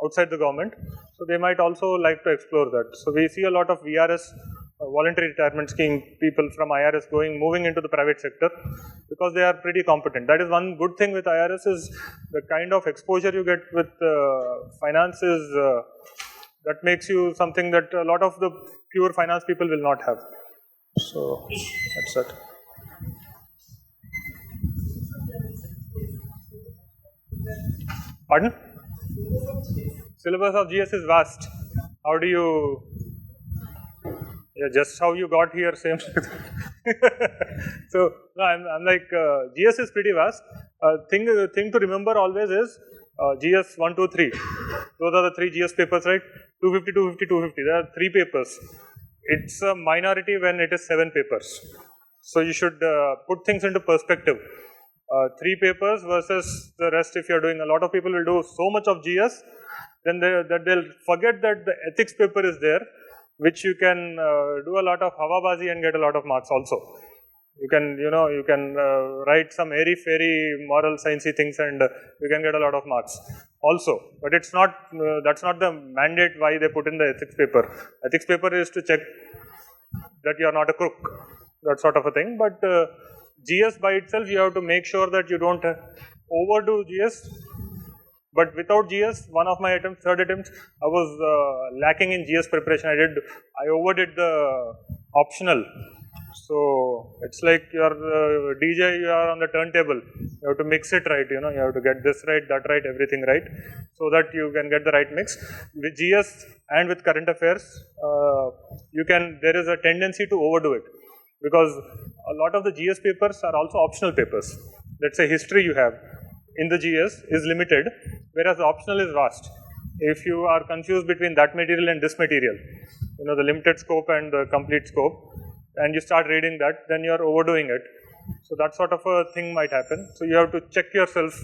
outside the government. So they might also like to explore that. So we see a lot of VRS, voluntary retirement scheme, people from IRS moving into the private sector because they are pretty competent. That is one good thing with IRS, is the kind of exposure you get with finance is that makes you something that a lot of the pure finance people will not have. So that's it. Pardon? Syllabus of GS is vast. How do you? Yeah, just how you got here, same. So no, I'm like GS is pretty vast. Thing to remember always is GS 1, 2, 3. Those are the 3 GS papers, right? 250, 250, 250. There are 3 papers. It's a minority when it is 7 papers. So you should put things into perspective. 3 papers versus the rest. If you're doing, a lot of people will do so much of GS, then they'll forget that the ethics paper is there, which you can do a lot of havabazi and get a lot of marks also. You can write some airy-fairy moral sciencey things and you can get a lot of marks also. But it's not, that's not the mandate why they put in the ethics paper. Ethics paper is to check that you are not a crook, that sort of a thing. But GS by itself, you have to make sure that you don't overdo GS. But without GS, one of my attempts, third attempts, I was lacking in GS preparation. I overdid the optional. So it's like you're DJ, you are on the turntable. You have to mix it right, you have to get this right, that right, everything right, so that you can get the right mix. With GS and with current affairs, there is a tendency to overdo it, because a lot of the GS papers are also optional papers. Let's say history you have in the GS is limited, whereas the optional is vast. If you are confused between that material and this material, the limited scope and the complete scope, and you start reading that, then you are overdoing it. So that sort of a thing might happen. So you have to check yourself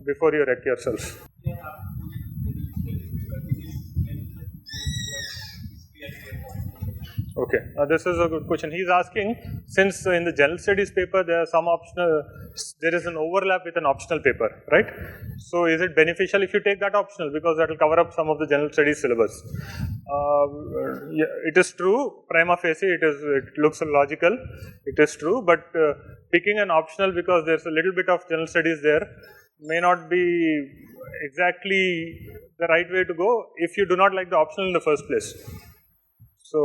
before you wreck yourself. Okay, this is a good question. He's asking, since in the general studies paper there are some optional, there is an overlap with an optional paper, right? So is it beneficial if you take that optional, because that will cover up some of the general studies syllabus? Yeah, it is true, prima facie it looks logical, it is true, but picking an optional because there's a little bit of general studies there may not be exactly the right way to go if you do not like the optional in the first place. So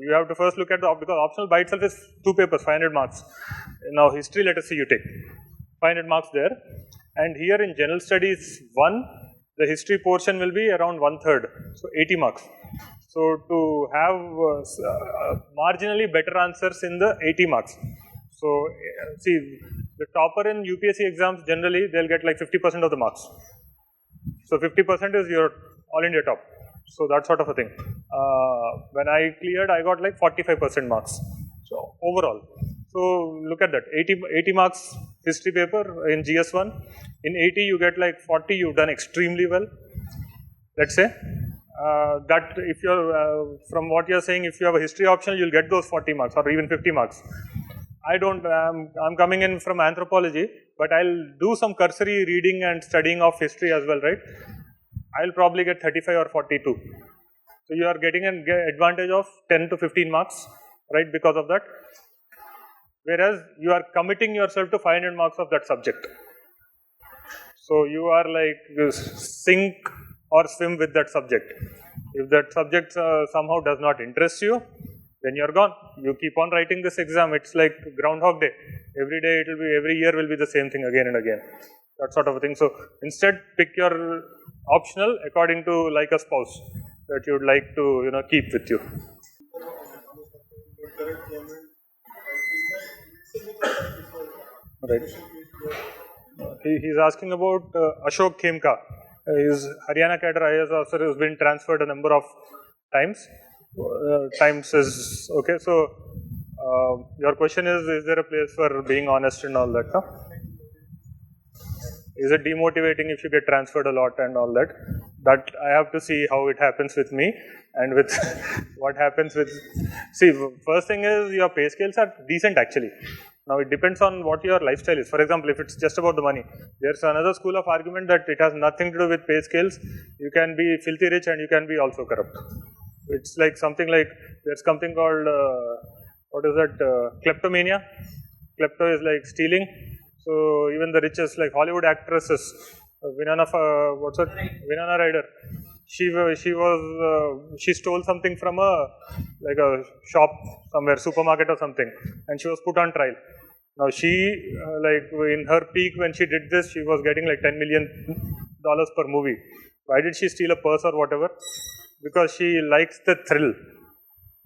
you have to first look at because optional by itself is 2 papers, 500 marks. Now history, let us say you take 500 marks there, and here in general studies 1, the history portion will be around 1/3, so 80 marks. So to have marginally better answers in the 80 marks. So see, the topper in UPSC exams generally they'll get like 50% of the marks. So 50% is your all India top. So that sort of a thing. When I cleared, I got like 45% marks. So overall. So look at that, 80 marks history paper in GS1. In 80 you get like 40, you've done extremely well. Let's say. That if you're, from what you're saying, if you have a history optional, you'll get those 40 marks or even 50 marks. I don't, I'm coming in from anthropology, but I'll do some cursory reading and studying of history as well, right? I'll probably get 35 or 42. So you are getting an advantage of 10 to 15 marks, right, because of that. Whereas you are committing yourself to 500 marks of that subject. So you are like sink or swim with that subject. If that subject somehow does not interest you, then you're gone. You keep on writing this exam. It's like Groundhog Day. Every day it will be, every year will be the same thing again and again. That sort of a thing. So instead, pick your optional according to like a spouse that you would like to, keep with you. Right. He's asking about Ashok Khemka. He's Haryana cadre IAS officer who's been transferred a number of times. Times is okay. So your question is there a place for being honest and all that? Huh? Is it demotivating if you get transferred a lot and all that? That I have to see how it happens with me and with what happens with. See, first thing is your pay scales are decent actually. Now it depends on what your lifestyle is. For example, if it's just about the money, there's another school of argument that it has nothing to do with pay scales. You can be filthy rich and you can be also corrupt. It's like something like, there's something called, what is that, kleptomania. Klepto is like stealing. So even the richest, like Hollywood actresses, Winona Ryder, she stole something from a shop somewhere, supermarket or something, and she was put on trial. Now she, in her peak when she did this, she was getting like $10 million per movie. Why did she steal a purse or whatever? Because she likes the thrill,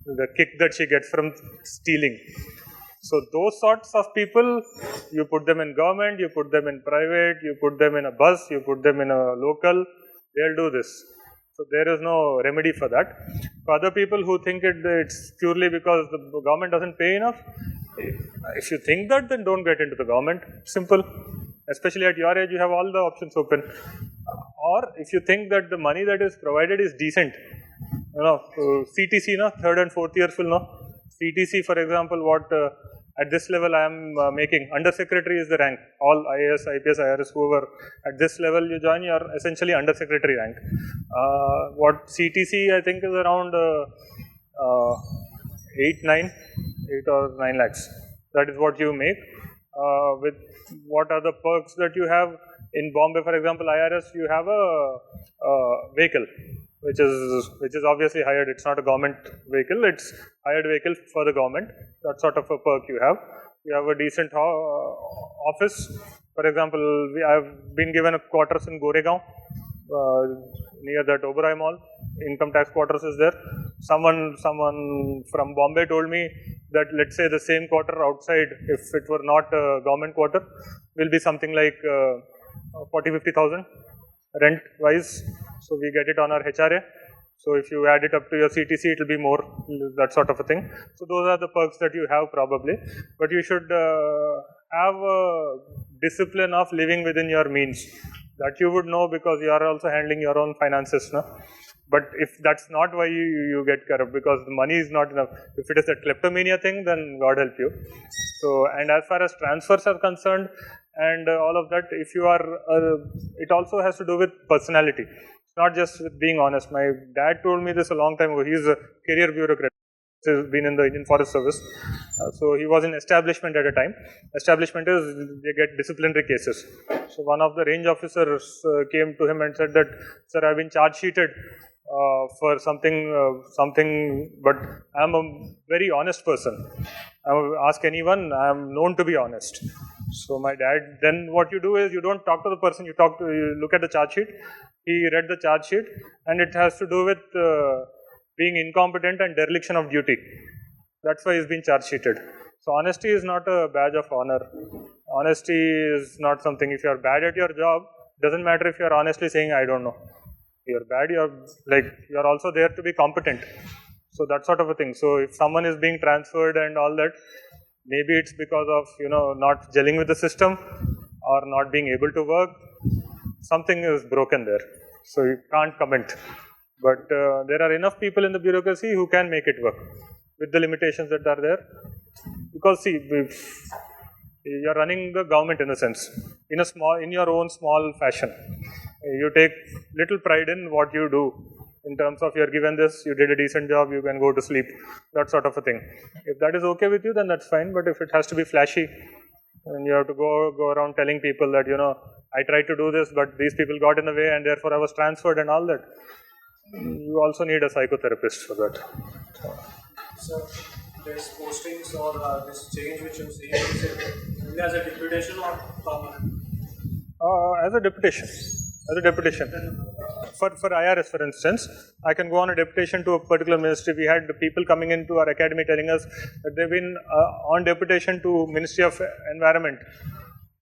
the kick that she gets from stealing. So those sorts of people, you put them in government, you put them in private, you put them in a bus, you put them in a local, they'll do this. So there is no remedy for that. For other people who think it's purely because the government doesn't pay enough, if you think that, then don't get into the government. Simple. Especially at your age, you have all the options open. Or if you think that the money that is provided is decent, CTC, third and fourth years will know. CTC, for example, what at this level I am making, undersecretary is the rank. All IAS, IPS, IRS, whoever at this level you join, you are essentially undersecretary rank. What CTC I think is around 8 or 9 lakhs. That is what you make. With what are the perks that you have in Bombay, for example, IRS, you have a vehicle, which is obviously hired. It's not a government vehicle. It's hired vehicle for the government. That sort of a perk you have. You have a decent office. For example, I have been given a quarters in Goregaon, near that Oberoi Mall. Income tax quarters is there. Someone from Bombay told me that, let's say, the same quarter outside, if it were not a government quarter, will be something like 40-50,000 rent wise. So we get it on our HRA. So if you add it up to your CTC, it will be more, that sort of a thing. So those are the perks that you have probably. But you should have a discipline of living within your means. That you would know because you are also handling your own finances. No? But if that's not why you get corrupt, because the money is not enough. If it is a kleptomania thing, then God help you. So, and as far as transfers are concerned, and all of that, if you are, it also has to do with personality. It's not just with being honest. My dad told me this a long time ago. He's a career bureaucrat. He's been in the Indian Forest Service. So he was in establishment at a time. Establishment is, they get disciplinary cases. So one of the range officers came to him and said that, sir, I've been charge sheeted for something, but I'm a very honest person. I will ask anyone, I'm known to be honest. So my dad, then what you do is you don't talk to the person, you look at the charge sheet. He read the charge sheet, and it has to do with being incompetent and dereliction of duty. That's why he's been charge sheeted. So honesty is not a badge of honor. Honesty is not something, if you're bad at your job, doesn't matter if you're honestly saying, I don't know. You're bad, you're also there to be competent. So that sort of a thing. So if someone is being transferred and all that, maybe it's because of, not gelling with the system or not being able to work. Something is broken there. So you can't comment. But there are enough people in the bureaucracy who can make it work with the limitations that are there. Because see, you're running the government in a sense, in your own small fashion. You take little pride in what you do. In terms of you're given this, you did a decent job, you can go to sleep, that sort of a thing. If that is okay with you, then that's fine. But if it has to be flashy, and you have to go around telling people that, I tried to do this, but these people got in the way and therefore I was transferred and all that, you also need a psychotherapist for that. So, this postings or this change which you see, is it as a deputation or permanent? As a deputation. For IRS, for instance, I can go on a deputation to a particular ministry. We had people coming into our academy telling us that they've been on deputation to Ministry of Environment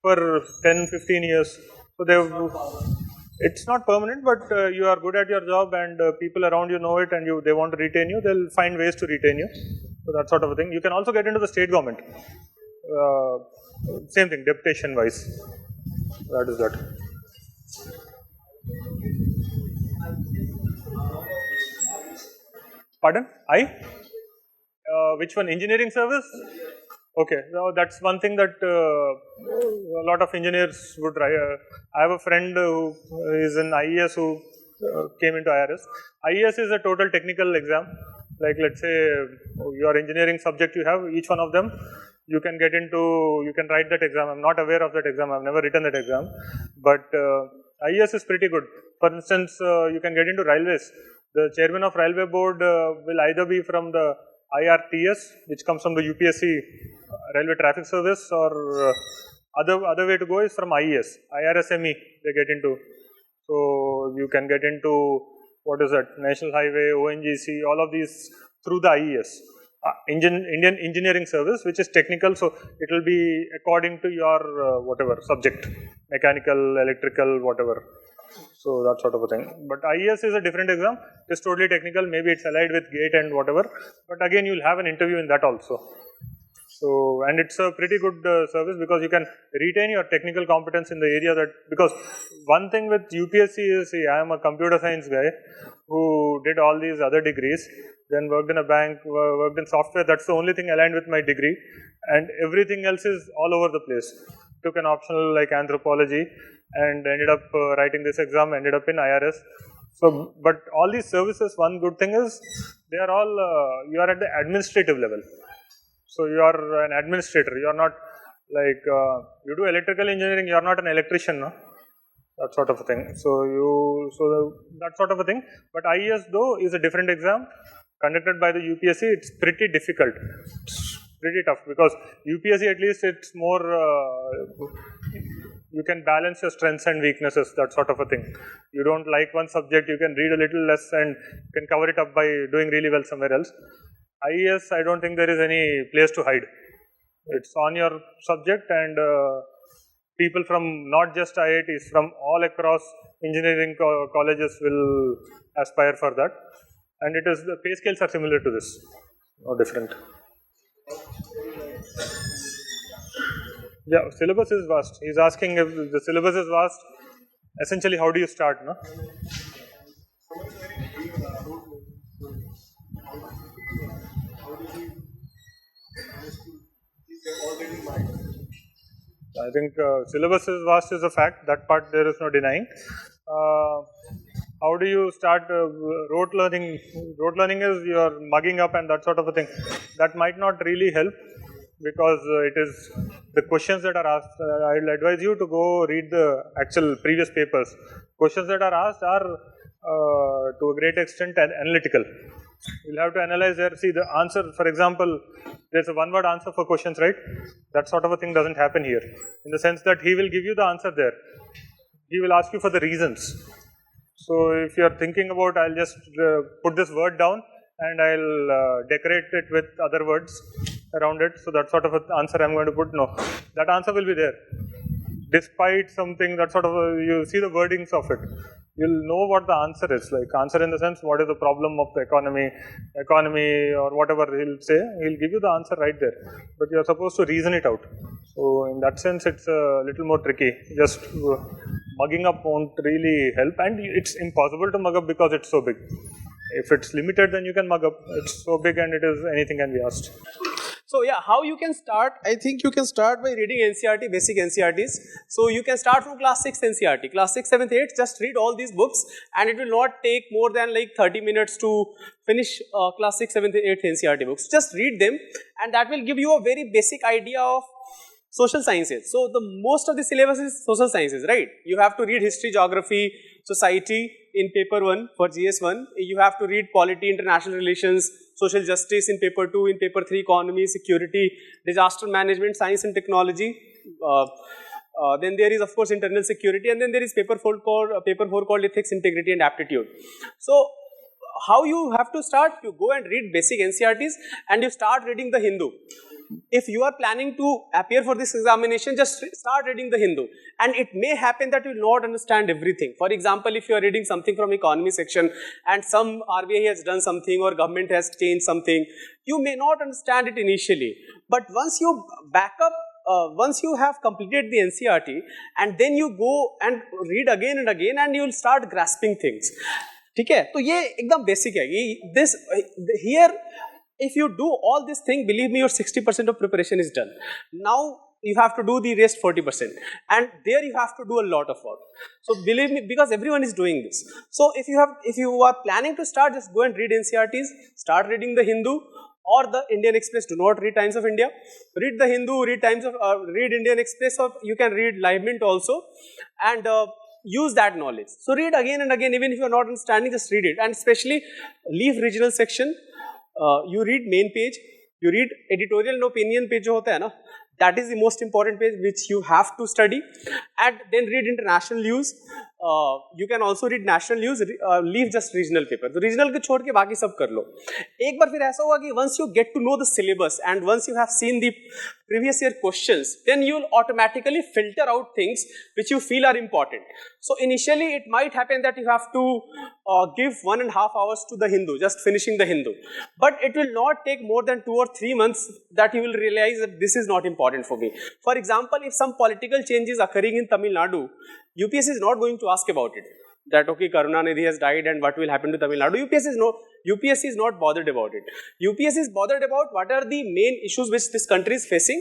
for 10, 15 years. So it's not permanent, but you are good at your job and people around you know it and they want to retain you, they'll find ways to retain you. So that sort of a thing. You can also get into the state government. Same thing, deputation wise. That is that. Pardon? Which one? Engineering service? Okay, now that's one thing that a lot of engineers would try. I have a friend who is in IES who came into IRS. IES is a total technical exam. Like let's say your engineering subject you have, each one of them, you can write that exam. I'm not aware of that exam. I've never written that exam. But IES is pretty good. For instance, you can get into railways. The chairman of railway board will either be from the IRTS, which comes from the UPSC Railway Traffic Service, or other way to go is from IES, IRSME they get into. So you can get into, what is that, National Highway, ONGC, all of these through the IES. Indian Engineering Service, which is technical, so it will be according to your whatever subject, mechanical, electrical, whatever. So that sort of a thing. But IES is a different exam. It's totally technical. Maybe it's allied with GATE and whatever. But again, you'll have an interview in that also. So, and it's a pretty good service because you can retain your technical competence in the area that, because one thing with UPSC is, see, I am a computer science guy who did all these other degrees, then worked in a bank, worked in software. That's the only thing aligned with my degree. And everything else is all over the place. Took an optional like anthropology and ended up writing this exam, ended up in IRS. So, but all these services, one good thing is, they are all, you are at the administrative level. So, you are an administrator, you are not like, you do electrical engineering, you are not an electrician, no? That sort of a thing. So, that sort of a thing. But IES though is a different exam conducted by the UPSC. It's pretty difficult. It's pretty tough because UPSC at least it's more, you can balance your strengths and weaknesses, that sort of a thing. You don't like one subject, you can read a little less and can cover it up by doing really well somewhere else. IES, I don't think there is any place to hide. It's on your subject and people from not just IITs, from all across engineering colleges will aspire for that. And it is, the pay scales are similar to this, or different. Yeah, syllabus is vast. He's asking if the syllabus is vast. Essentially, how do you start, no? will be managed to keep them already in mind? I think syllabus is vast is a fact. That part there is no denying. How do you start rote learning? Rote learning is you're mugging up and that sort of a thing. That might not really help because it is the questions that are asked. I'll advise you to go read the actual previous papers. Questions that are asked are to a great extent analytical. You'll have to analyze there. See the answer, for example, there's a one-word answer for questions, right? That sort of a thing doesn't happen here. In the sense that he will give you the answer there. He will ask you for the reasons. So if you are thinking about, I'll just put this word down and I'll decorate it with other words around it. So that sort of an answer I'm going to put. No, that answer will be there. Despite something, that sort of you see the wordings of it. You'll know what the answer is. Like answer in the sense, what is the problem of the economy or whatever he'll say. He'll give you the answer right there. But you're supposed to reason it out. So in that sense, it's a little more tricky. Just mugging up won't really help, and it's impossible to mug up because it's so big. If it's limited, then you can mug up. It's so big and it is anything can be asked. So yeah, how you can start? I think you can start by reading NCERT, basic NCERTs. So you can start from class 6 NCERT. Class 6, 7th, 8th, just read all these books and it will not take more than like 30 minutes to finish class 6, 7th, 8th NCERT books. Just read them and that will give you a very basic idea of social sciences. So the most of the syllabus is social sciences, right? You have to read history, geography, society in paper 1 for GS1. You have to read polity, international relations, social justice in paper 2, in paper 3 economy, security, disaster management, science and technology. Then there is of course internal security, and then there is paper 4 called ethics, integrity and aptitude. So how you have to start? You go and read basic NCERTs and you start reading the Hindu. If you are planning to appear for this examination, just start reading the Hindu. And it may happen that you will not understand everything. For example, if you are reading something from economy section and some RBI has done something or government has changed something, you may not understand it initially. But once you back up, once you have completed the NCERT and then you go and read again and you will start grasping things. ठीक है? तो ये एकदम basic है. This here. If you do all this thing, believe me, your 60% of preparation is done. Now you have to do the rest 40%, and there you have to do a lot of work. So believe me, because everyone is doing this. So if you are planning to start, just go and read NCERTs. Start reading the Hindu or the Indian Express. Do not read Times of India. Read the Hindu. Read Indian Express, or you can read Live Mint also, and use that knowledge. So read again and again. Even if you are not understanding, just read it, and especially leave regional section. You read main page, you read editorial and opinion page jo hota hai na, that is the most important page which you have to study, and then read international news. You can also read national news, leave just regional paper. तो regional के छोड़ के बाकी सब कर लो. एक बार फिर ऐसा होगा कि once you get to know the syllabus and once you have seen the previous year questions, then you will automatically filter out things which you feel are important. So initially it might happen that you have to give 1.5 hours to the Hindu, just finishing the Hindu. But it will not take more than 2 or 3 months that you will realize that this is not important for me. For example, if some political change is occurring in Tamil Nadu, UPSC is not going to ask about it. That okay, Karunanidhi has died and what will happen to Tamil Nadu. UPSC is not bothered about it. UPSC is bothered about what are the main issues which this country is facing,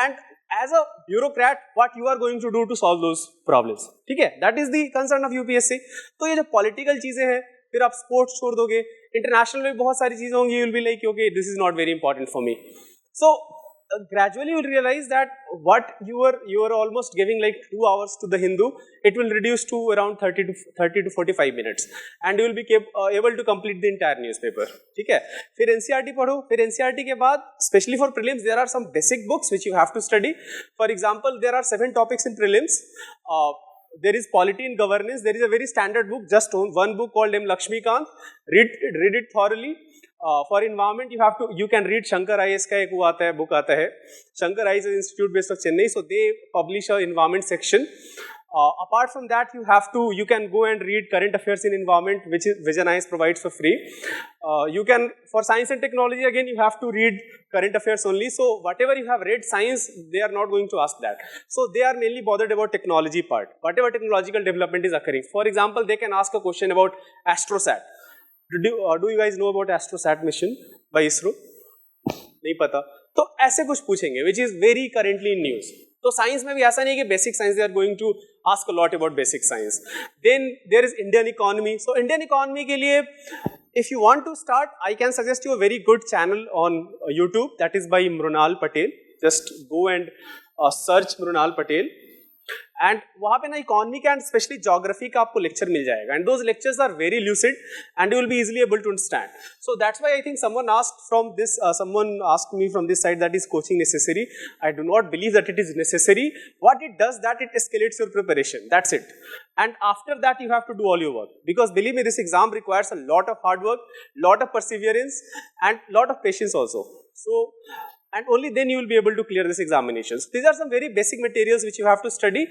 and as a bureaucrat, what you are going to do to solve those problems. ठीक है? That is the concern of UPSC. तो ये जो political चीजें हैं, फिर आप sports छोड़ दोगे, international में बहुत सारी चीजें होंगी, you will be like, okay, this is not very important for me. So gradually you will realize that what you are almost giving like 2 hours to the Hindu, it will reduce to around 30 to 45 minutes, and you will be able to complete the entire newspaper. ठीक है? फिर NCERT पढ़ो. फिर NCERT के बाद, especially for prelims, there are some basic books which you have to study. For example, there are 7 topics in prelims. There is polity and governance. There is a very standard book, just one book called M. Lakshmikant. Read it thoroughly. For environment, you can read Shankar IAS का एक book आता है. Shankar IAS is Institute based of Chennai, so they publish an environment section. Apart from that, you can go and read current affairs in environment, which Vision IAS provides for free. For science and technology, again, you have to read current affairs only. So whatever you have read science, they are not going to ask that. So they are mainly bothered about technology part. Whatever technological development is occurring. For example, they can ask a question about AstroSat. Do you guys know about AstroSat mission by ISRO? नहीं पता, तो ऐसे कुछ पूछेंगे which is very currently in news. तो science में भी ऐसा नहीं कि basic science they are going to ask a lot about basic science. Then there is Indian economy. So Indian economy के लिए if you want to start, I can suggest you a very good channel on YouTube that is by Mrunal Patel. Just go and search Mrunal Patel. And वहाँ पे ना economy का and specially geography का आपको lecture मिल जाएगा and those lectures are very lucid and you will be easily able to understand. So that's why I think someone asked me from this side that is coaching necessary. I do not believe that it is necessary. What it does that it escalates your preparation, that's it. And after that you have to do all your work, because believe me, this exam requires a lot of hard work, lot of perseverance and lot of patience also. So, and only then you will be able to clear this examinations. These are some very basic materials which you have to study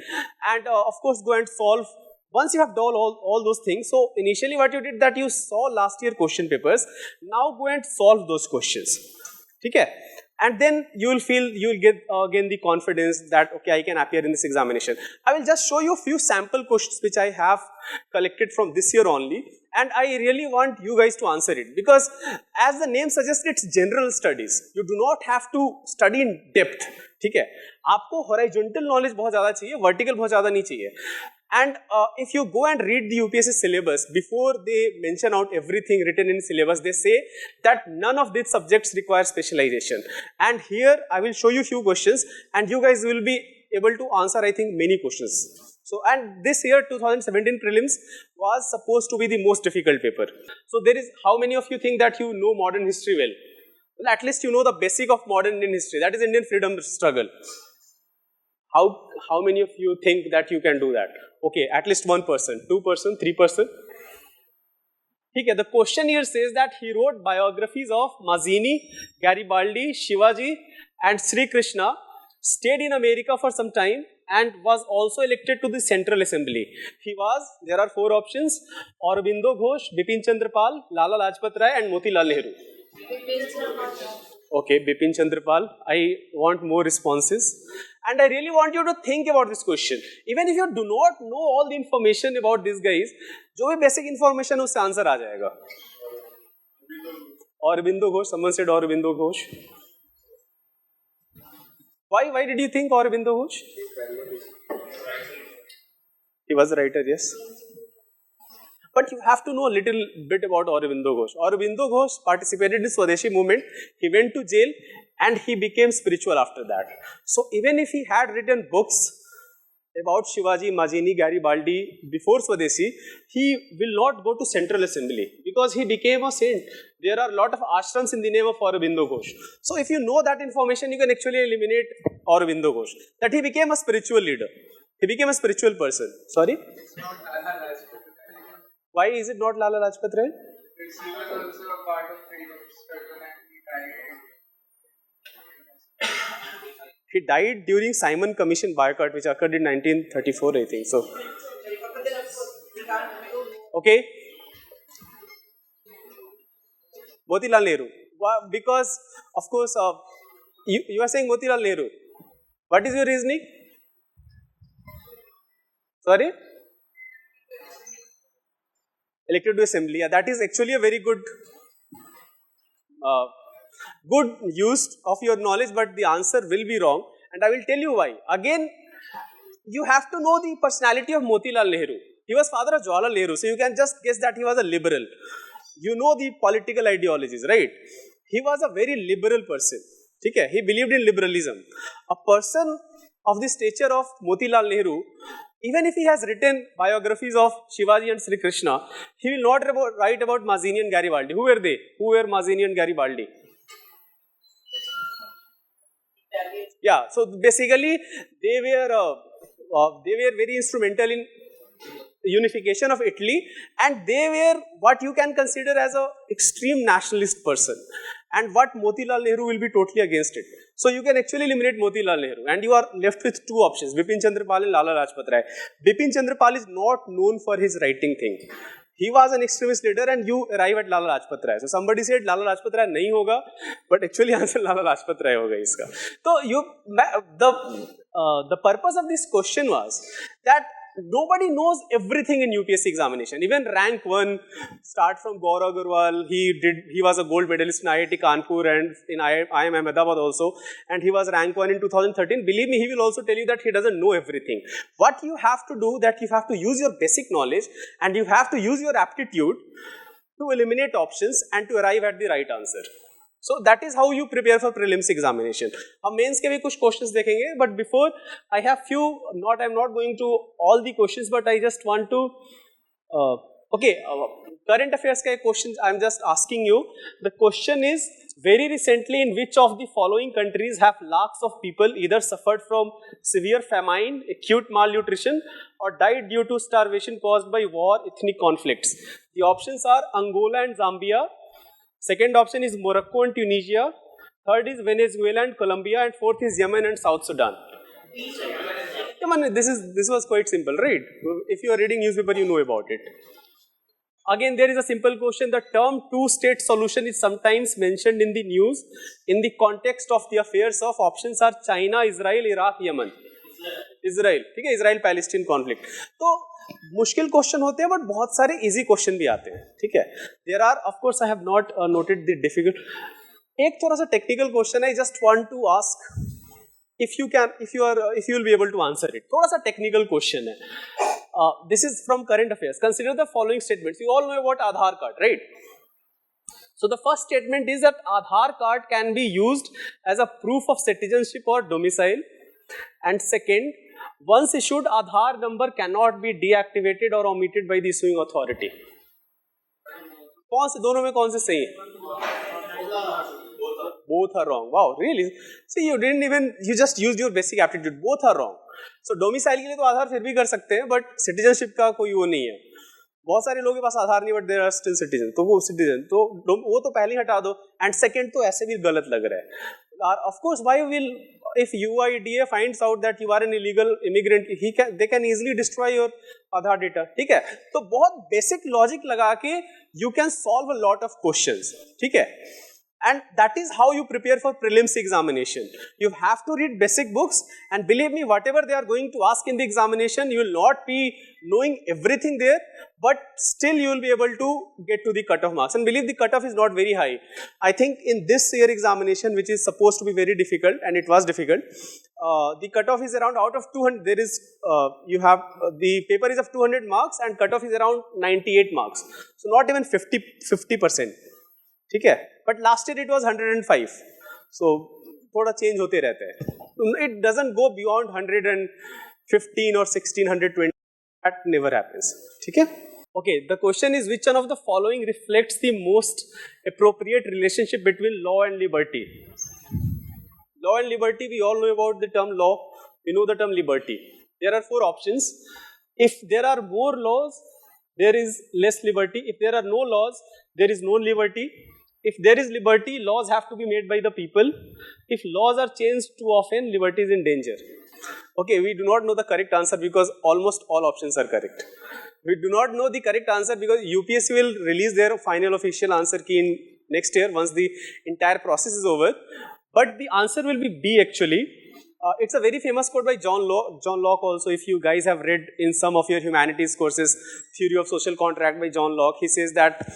and of course go and solve. Once you have done all those things, so initially what you did that you saw last year question papers, now go and solve those questions. Okay? And then you will get again the confidence that okay, I can appear in this examination. I will just show you a few sample questions which I have collected from this year only, and I really want you guys to answer it, because as the name suggests, it's general studies. You do not have to study in depth. ठीक है, आपको horizontal knowledge बहुत ज़्यादा चाहिए, vertical बहुत ज़्यादा नहीं चाहिए. And if you go and read the UPSC syllabus, before they mention out everything written in syllabus, they say that none of these subjects require specialization. And here I will show you few questions and you guys will be able to answer, I think, many questions. So, and this year 2017 prelims was supposed to be the most difficult paper. So there is, how many of you think that you know modern history well? Well, at least you know the basic of modern Indian history, that is Indian freedom struggle. How many of you think that you can do that? Okay, at least 1%, 2%, 3%. Okay, the question here says that he wrote biographies of Mazzini, Garibaldi, Shivaji and Sri Krishna, stayed in America for some time and was also elected to the Central Assembly. There are 4 options: Aurobindo Ghosh, Bipin Chandra Pal, Lala Lajpat Rai and Motilal Nehru. Okay, Bipin Chandra Pal. I want more responses. And I really want you to think about this question. Even if you do not know all the information about these guys, जो भी basic information है उससे answer आ जाएगा. Aurobindo Ghosh. Someone said Aurobindo Ghosh. Why did you think Aurobindo Ghosh? He was a writer, yes. But you have to know a little bit about Aurobindo Ghosh. Aurobindo Ghosh participated in the Swadeshi movement. He went to jail and he became spiritual after that. So even if he had written books about Shivaji, Mazzini, Garibaldi before Swadeshi, he will not go to Central Assembly because he became a saint. There are a lot of ashrams in the name of Aurobindo Ghosh. So if you know that information, you can actually eliminate Aurobindo Ghosh. That he became a spiritual leader. He became a spiritual person. Sorry? Why is it not Lala Lajpat Rai? He was also a part of freedom struggle and he died. He died during Simon Commission boycott, which occurred in 1934, I think. So, okay. Motilal Nehru. Because, of course, you are saying Motilal Nehru. What is your reasoning? Sorry? Elected to assembly. Yeah, that is actually a very good use of your knowledge, but the answer will be wrong, and I will tell you why. Again, you have to know the personality of Motilal Nehru. He was father of Jawaharlal Nehru, so you can just guess that he was a liberal. You know the political ideologies, right? He was a very liberal person. Okay? He believed in liberalism. A person of the stature of Motilal Nehru, even if he has written biographies of Shivaji and Sri Krishna, he will not write about Mazzini and Garibaldi. Who were they? Who were Mazzini and Garibaldi? Yeah, so basically they were very instrumental in unification of Italy, and they were what you can consider as a extreme nationalist person, and what Motilal Nehru will be totally against it. So you can actually eliminate Motilal Nehru and you are left with 2 options, Bipin Chandra Pal and Lala Lajpat Rai. Bipin Chandra Pal is not known for his writing thing. He was an extremist leader and you arrive at Lala Lajpat Rai. So somebody said Lala Lajpat Rai nahi hoga, but actually answer Lala Lajpat Rai hoga iska. So the purpose of this question was that nobody knows everything in UPSC examination. Even rank 1, start from Gaurav Agarwal, he was a gold medalist in IIT Kanpur and in IIM Ahmedabad also, and he was rank 1 in 2013. Believe me, he will also tell you that he doesn't know everything. What you have to do, that you have to use your basic knowledge and you have to use your aptitude to eliminate options and to arrive at the right answer. So that is how you prepare for prelims examination. हम mains के भी कुछ questions देखेंगे, but before I have few, I'm not going to all the questions, but I just want to, current affairs का question I'm just asking you. The question is, very recently in which of the following countries have lakhs of people either suffered from severe famine, acute malnutrition, or died due to starvation caused by war, ethnic conflicts? The options are Angola and Zambia. Second option is Morocco and Tunisia. Third is Venezuela and Colombia. And fourth is Yemen and South Sudan. Come on, this was quite simple, right? If you are reading newspaper, you know about it. Again, there is a simple question. The term two-state solution is sometimes mentioned in the news in the context of the affairs of options are China, Israel, Iraq, Yemen. Israel, ठीक है, Israel-Palestine conflict. तो मुश्किल question होते हैं, but बहुत सारे easy question भी आते हैं, ठीक है. There are, of course I have not noted the difficult. एक थोड़ा सा technical question, I just want to ask if you will be able to answer it. थोड़ा सा टेक्निकल क्वेश्चन है. This is from current affairs. Consider the following statements. You all know about Aadhaar card, right? So the first statement is that Aadhaar card can be used as a proof of citizenship or domicile. And second, once issued, Aadhaar number cannot be deactivated or omitted by the issuing authority. कौन से दोनों में कौन से सही है? Both are wrong. Wow, really? See, you just used your basic aptitude. Both are wrong. So domicile के लिए तो आधार फिर भी कर सकते हैं, but citizenship का कोई वो नहीं है. बहुत सारे लोगों के पास आधार नहीं, but they are still citizen. तो वो citizen, तो वो तो पहले ही हटा दो. And second तो ऐसे भी गलत लग रहा है. Of course, why will, if UIDA finds out that you are an illegal immigrant, they can easily destroy your Aadhaar data. ठीक है? तो बहुत basic logic लगा के you can solve a lot of questions. ठीक है? And that is how you prepare for prelims examination. You have to read basic books, and believe me, whatever they are going to ask in the examination, you will not be knowing everything there, but still you will be able to get to the cutoff marks. And believe the cutoff is not very high. I think in this year examination, which is supposed to be very difficult, and it was difficult, the cutoff is around out of 200, there is, the paper is of 200 marks and cutoff is around 98 marks. So not even 50%. ठीक है, but last year it was 105, so थोड़ा change होते रहते हैं. It doesn't go beyond 115 or 16, 120. That never happens. ठीक है? Okay, the question is, which one of the following reflects the most appropriate relationship between law and liberty? Law and liberty, we all know about the term law. We know the term liberty. There are 4 options. If there are more laws, there is less liberty. If there are no laws, there is no liberty. If there is liberty, laws have to be made by the people. If laws are changed too often, liberty is in danger. Okay, we do not know the correct answer because almost all options are correct. We do not know the correct answer because UPSC will release their final official answer key in next year once the entire process is over. But the answer will be B actually. It's a very famous quote by John Locke also. If you guys have read in some of your humanities courses, Theory of Social Contract by John Locke, he says that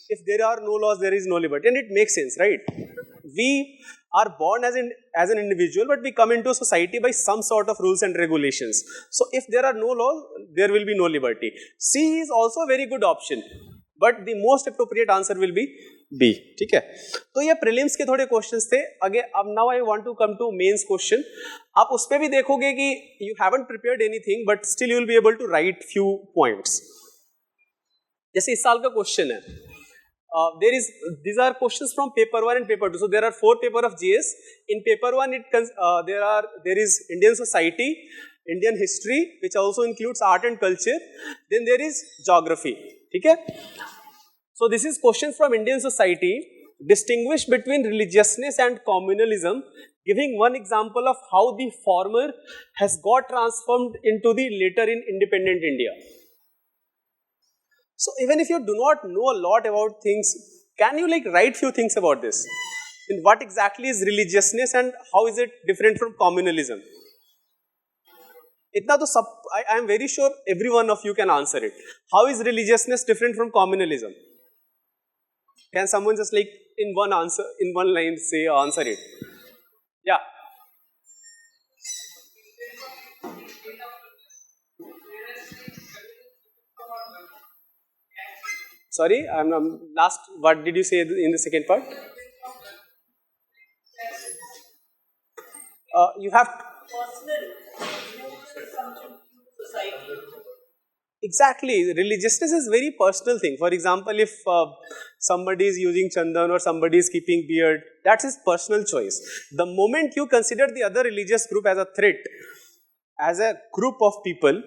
if there are no laws, there is no liberty. And it makes sense, right? We are born as an individual, but we come into a society by some sort of rules and regulations. So if there are no laws, there will be no liberty. C is also a very good option, but the most appropriate answer will be B. ठीक है? तो ये prelims के थोड़े questions थे. Again, अब now I want to come to mains question. आप उस पे भी देखोगे कि you haven't prepared anything, but still you will be able to write few points. जैसे इस साल का question है. These are questions from paper 1 and paper 2. So there are 4 paper of GS. In paper 1, there is Indian society, Indian history, which also includes art and culture. Then there is geography. ठीक है? So this is questions from Indian society. Distinguish between religiousness and communalism, giving one example of how the former has got transformed into the later in independent India. So even if you do not know a lot about things, can you write few things about this? In what exactly is religiousness and how is it different from communalism? इतना तो सब, I am very sure every one of you can answer it. How is religiousness different from communalism? Can someone just like in one line say answer it? Yeah. Sorry, I'm last. What did you say in the second part? You have Personal consumption society. exactly. Religiousness is very personal thing. For example, if somebody is using chandan or somebody is keeping beard, that's his personal choice. The moment you consider the other religious group as a threat, as a group of people,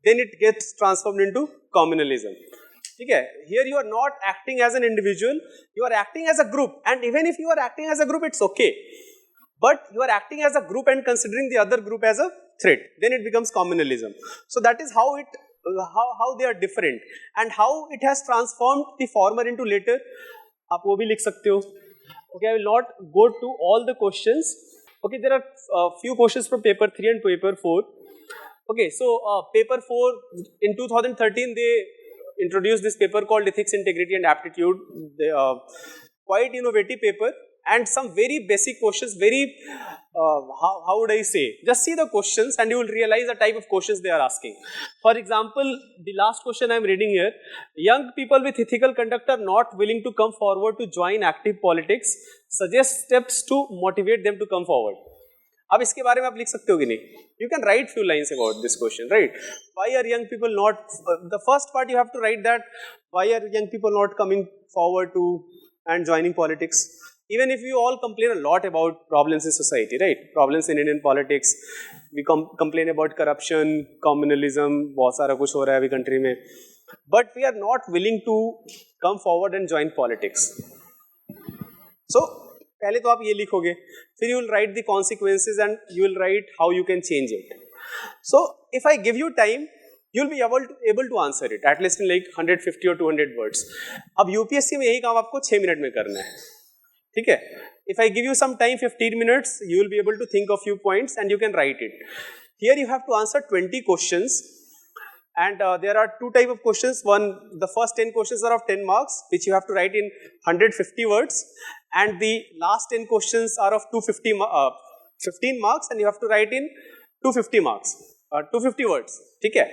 then it gets transformed into communalism. Okay? Here you are not acting as an individual, you are acting as a group, and even if you are acting as a group, it's okay. But you are acting as a group and considering the other group as a threat, then it becomes communalism. So that is how they are different and how it has transformed the former into later. आप वो भी लिख सकते हो. Okay, I will not go to all the questions. Okay, there are few questions from paper 3 and paper 4. Okay, so paper 4 in 2013 they introduced this paper called Ethics, Integrity and Aptitude. They, quite innovative paper and some very basic questions, very how would I say? Just see the questions and you will realize the type of questions they are asking. For example, the last question I am reading here: young people with ethical conduct are not willing to come forward to join active politics. Suggest steps to motivate them to come forward. अब इसके बारे में आप लिख सकते हो कि नहीं? You can write few lines about this question, right? Why are young people not? The first part you have to write that why are young people not coming forward to and joining politics? Even if you all complain a lot about problems in society, right? Problems in Indian politics, we complain about corruption, communalism, बहुत सारा कुछ हो रहा है अभी country में. But we are not willing to come forward and join politics. So पहले तो आप ये लिखोगे, फिर you will write the consequences and you will write how you can change it. So if I give you time, you will be able to answer it at least in like 150 or 200 words. अब UPSC में यही काम आपको 6 minute में करना है, ठीक है? If I give you some time, 15 minutes, you will be able to think of few points and you can write it. Here you have to answer 20 questions. And there are two type of questions. One, the first 10 questions are of 10 marks, which you have to write in 150 words. And the last 10 questions are of 15 marks, and you have to write in 250 marks, 250 words. Okay?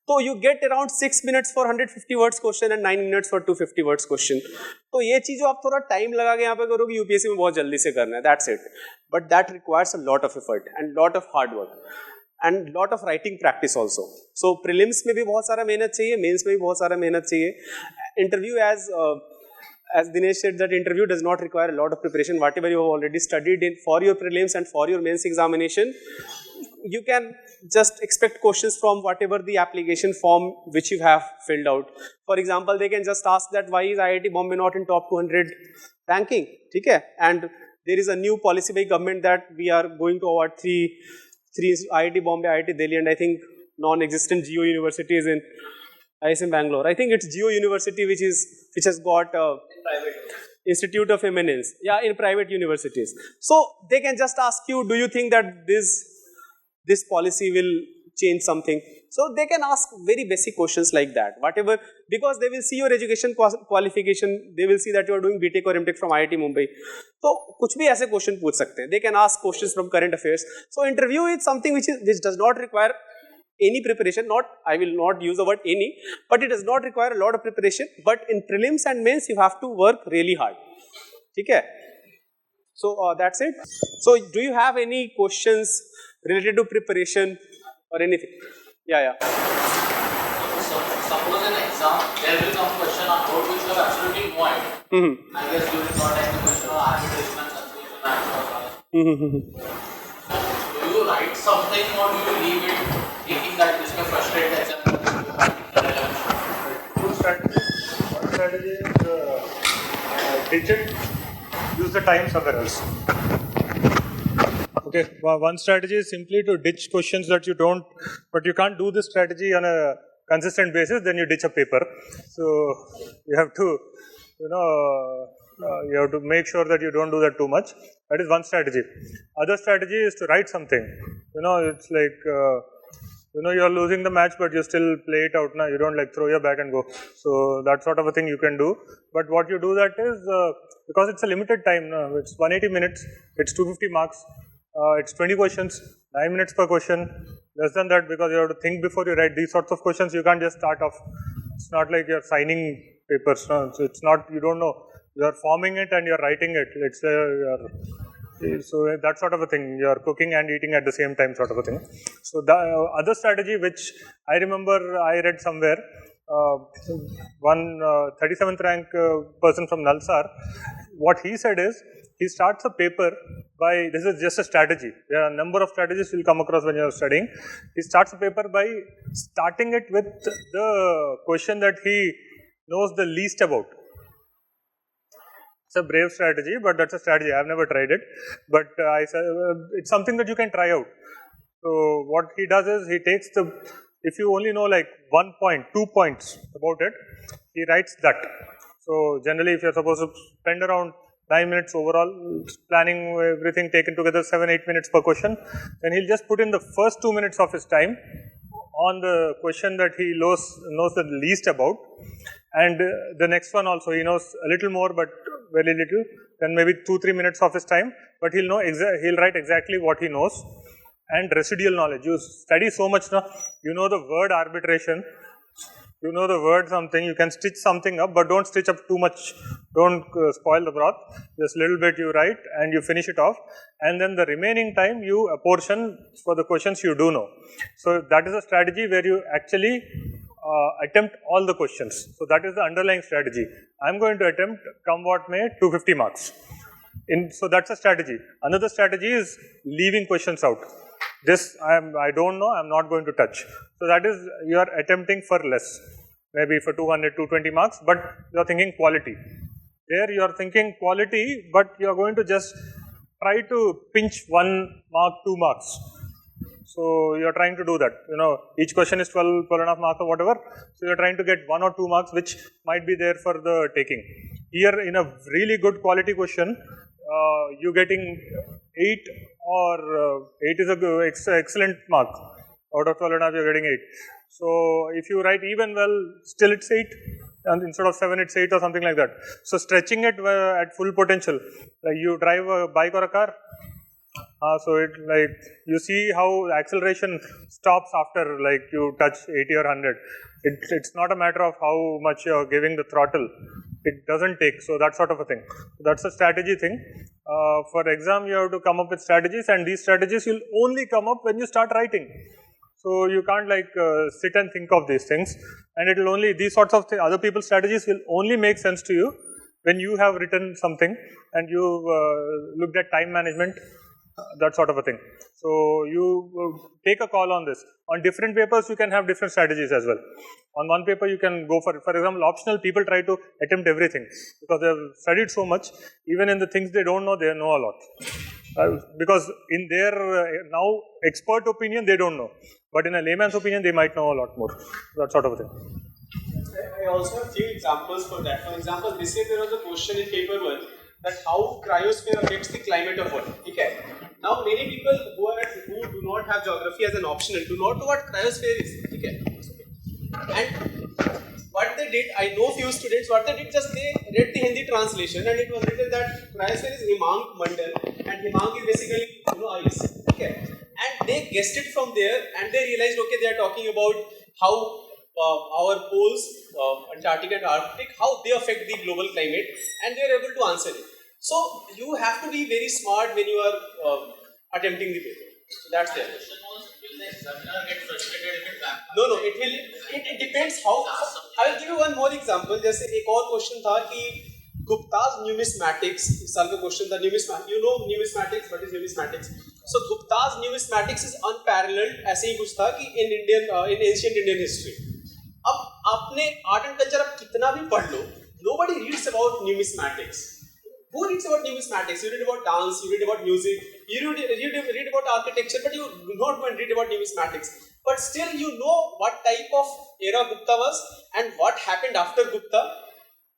So you get around 6 minutes for 150 words question and 9 minutes for 250 words question. तो ये चीज़ जो आप थोड़ा time लगा के यहाँ पे करोगे UPSC में बहुत जल्दी से करना है. That's it. But that requires a lot of effort and lot of hard work. And lot of writing practice also. So prelims में भी बहुत सारा मेहनत चाहिए, mains में भी बहुत सारा मेहनत चाहिए. Interview as Dinesh said, that interview does not require a lot of preparation. Whatever you have already studied for your prelims and for your mains examination, you can just expect questions from whatever the application form which you have filled out. For example, they can just ask that why is IIT Bombay not in top 200 ranking? Okay? And there is a new policy by government that we are going to award three IIT Bombay, IIT Delhi, and I think non-existent Geo University is in ISM Bangalore. I think it's Geo University which has got Institute of Eminence. Yeah, in private universities. So they can just ask you, do you think that this policy will change something? So they can ask very basic questions like that. Whatever, because they will see your education qualification, they will see that you are doing BTech or MTech from IIT Mumbai. So कुछ भी ऐसे question पूछ सकते हैं. They can ask questions from current affairs. So interview is something which does not require any preparation. I will not use the word any, but it does not require a lot of preparation. But in prelims and mains, you have to work really hard. Okay? So that's it. So do you have any questions related to preparation or anything? Yeah. So suppose in exam, there will come question on board which you have absolutely no idea. I guess you will not have the question on arbitration and conclusion and so do you write something or do you leave it thinking that this may frustrate the exam? Two strategies. One strategy is ditch it, use the time somewhere else. Okay, one strategy is simply to ditch questions that you don't, but you can't do this strategy on a consistent basis, then you ditch a paper. So you have to, you have to make sure that you don't do that too much. That is one strategy. Other strategy is to write something. It's like, you know you're losing the match, but you still play it out. Now you don't like throw your bag and go. So that sort of a thing you can do. But what you do that is because it's a limited time. It's 180 minutes. It's 250 marks. It's 20 questions. 9 minutes per question. Less than that because you have to think before you write these sorts of questions. You can't just start off. It's not like you're signing papers. No? So it's not. You don't know. You're forming it and you're writing it. Let's say so that sort of a thing. You're cooking and eating at the same time, sort of a thing. So the other strategy, which I remember I read somewhere, one 37th rank person from Nalsar, what he said is he starts a paper by, this is just a strategy. There are a number of strategies you'll come across when you're studying. He starts a paper by starting it with the question that he knows the least about. It's a brave strategy, but that's a strategy. I've never tried it, but it's something that you can try out. So what he does is he takes if you only know like 1 point, 2 points about it, he writes that. So generally, if you're supposed to spend around 9 minutes overall, planning everything taken together, 7-8 minutes per question, then he'll just put in the first 2 minutes of his time on the question that he knows the least about, and the next one also he knows a little more, but very little, then maybe 2-3 minutes of his time, but he'll write exactly what he knows. And residual knowledge, you study so much now, you know the word arbitration, you know the word something, you can stitch something up, but don't stitch up too much, don't spoil the broth, just a little bit you write and you finish it off, and then the remaining time you apportion for the questions you do know. So that is a strategy where you actually attempt all the questions. So that is the underlying strategy. I'm going to attempt, come what may, 250 marks. So that's a strategy. Another strategy is leaving questions out. This I don't know, I'm not going to touch. So that is, you are attempting for less, maybe for 200, 220 marks, but you are thinking quality. There you are thinking quality, but you are going to just try to pinch 1 mark, 2 marks. So you are trying to do that. You know, each question is 12.5 marks or whatever. So you are trying to get 1 or 2 marks, which might be there for the taking. Here, in a really good quality question, you getting 8 or 8 is a excellent mark. Out of 12.5, you're getting 8. So if you write even well, still it's 8, and instead of 7, it's 8 or something like that. So stretching it at full potential, like you drive a bike or a car. So it like you see how acceleration stops after like you touch 80 or 100. It's not a matter of how much you're giving the throttle. It doesn't take. So that sort of a thing. That's a strategy thing. For exam, you have to come up with strategies, and these strategies will only come up when you start writing. So you can't like sit and think of these things, and it will only, these sorts of things, other people's strategies will only make sense to you when you have written something and you looked at time management, that sort of a thing. So you take a call on this. On different papers, you can have different strategies as well. On one paper, you can go for example, optional, people try to attempt everything because they have studied so much. Even in the things they don't know, they know a lot. Because in their now expert opinion, they don't know. But in a layman's opinion, they might know a lot more. That sort of a thing. I also have few examples for that. For example, this year there was a question in paper 1 that how cryosphere affects the climate of Earth. Okay. Now many people who do not have geography as an optional do not know what cryosphere is. Okay. And what they did, I know few students, what they did, just they read the Hindi translation and it was written that cryosphere is Himank Mandal and Himank is basically ice. Okay. And they guessed it from there and they realized, okay, they are talking about how our poles, Antarctica and Arctic, how they affect the global climate, and they are able to answer it. So you have to be very smart when you are attempting the paper. So that's there. Will the examiner get frustrated if it back? No, it will. It depends how. I will give you one more example. जैसे एक और question था कि Gupta's numismatics. इस साल का question था numismatics. You know numismatics. What is numismatics? So Gupta's numismatics is unparalleled. ऐसे ही कुछ था कि in ancient Indian history. अब आपने आर्ट एंड कल्चर आप कितना भी पढ़ लो, nobody reads about numismatics. Who reads about numismatics? You read about dance, you read about music, you read about architecture, but you do not read about numismatics. But still, you know what type of era Gupta was and what happened after Gupta.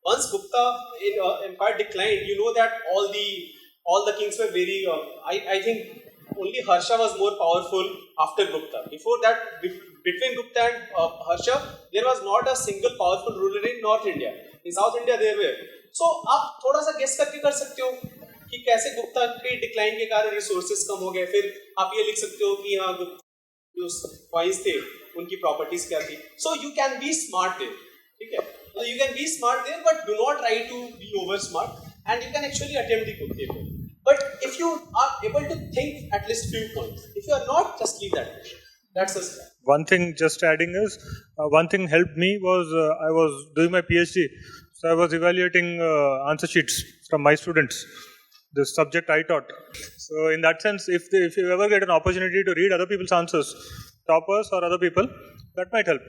Once Gupta empire declined, you know that all the kings were very. I think only Harsha was more powerful after Gupta. Before that, between Gupta and Harsha, there was not a single powerful ruler in North India. In South India, there were. So, आप थोड़ा सा guess करके कर सकते हो कि कैसे गुप्ता के डिक्लाइन के कारण रिसोर्सेज कम हो गए. फिर आप ये लिख सकते हो कि हाँ जो कॉइन्स थे उनकी प्रॉपर्टीज क्या थी. So you can be smart there. ठीक है, so you can be smart there, but do not try to be over smart, and you can actually attempt the good paper. But if you are able to think at least few points, if you are not, just leave that question. That's a step. One thing just adding is, one thing helped me was I was doing my PhD, so I was evaluating answer sheets from my students, the subject I taught. So in that sense, if you ever get an opportunity to read other people's answers, toppers or other people, that might help.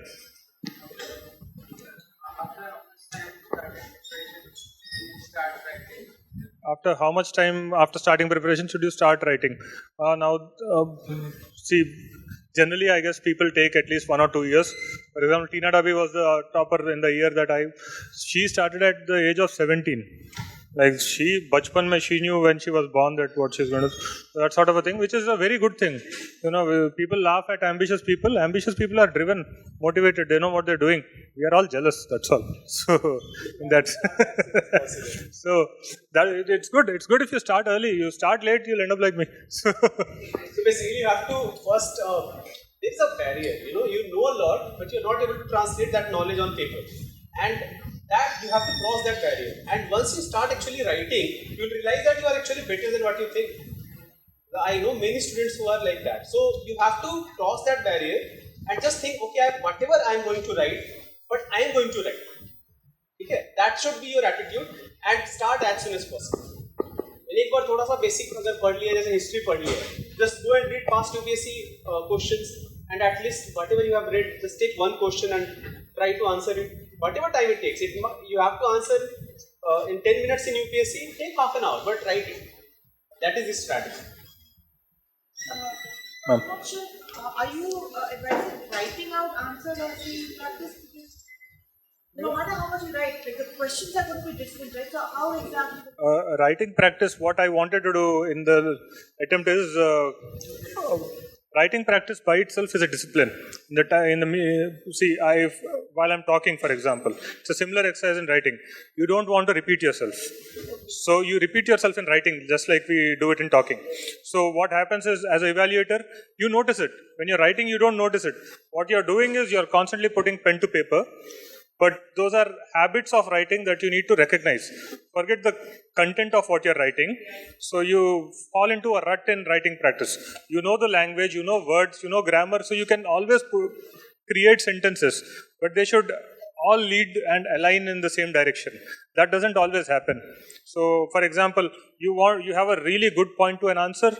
After how much time after starting preparation should you start writing? See, generally I guess people take at least 1 or 2 years. For example, Tina Dabi was the topper in the year that she started at the age of 17. Like bachpan mein she knew when she was born that what she's going to, that sort of a thing, which is a very good thing. You know, people laugh at ambitious people. Ambitious people are driven, motivated, they know what they're doing. We are all jealous, that's all. So, in that, so that it's good. It's good if you start early. You start late, you'll end up like me. So basically, you have to first, there's a barrier. You know a lot, but you're not able to translate that knowledge on paper. And that you have to cross that barrier, and once you start actually writing, you will realize that you are actually better than what you think. I know many students who are like that. So you have to cross that barrier and just think, okay, whatever I am going to write, but I am going to write. Okay, that should be your attitude, and start as soon as possible. एक बार थोड़ा सा basic अगर पढ़ लिया, जैसे history पढ़ लिया, just go and read past UPSC questions, and at least whatever you have read, just take one question and try to answer it. Whatever time it takes, you have to answer in 10 minutes in UPSC, take half an hour, but write it. That is the strategy. I'm not sure, are you advising writing out answers or seeing practice? Because no matter how much you write, like the questions are going to be different, right? So how exactly? Writing practice, what I wanted to do in the attempt is, writing practice by itself is a discipline. While I'm talking, for example, it's a similar exercise in writing. You don't want to repeat yourself. So you repeat yourself in writing, just like we do it in talking. So what happens is, as an evaluator, you notice it. When you're writing, you don't notice it. What you're doing is you're constantly putting pen to paper. But those are habits of writing that you need to recognize. Forget the content of what you're writing. So you fall into a rut in writing practice. You know the language, you know words, you know grammar, so you can always create sentences. But they should all lead and align in the same direction. That doesn't always happen. So, for example, you have a really good point to an answer.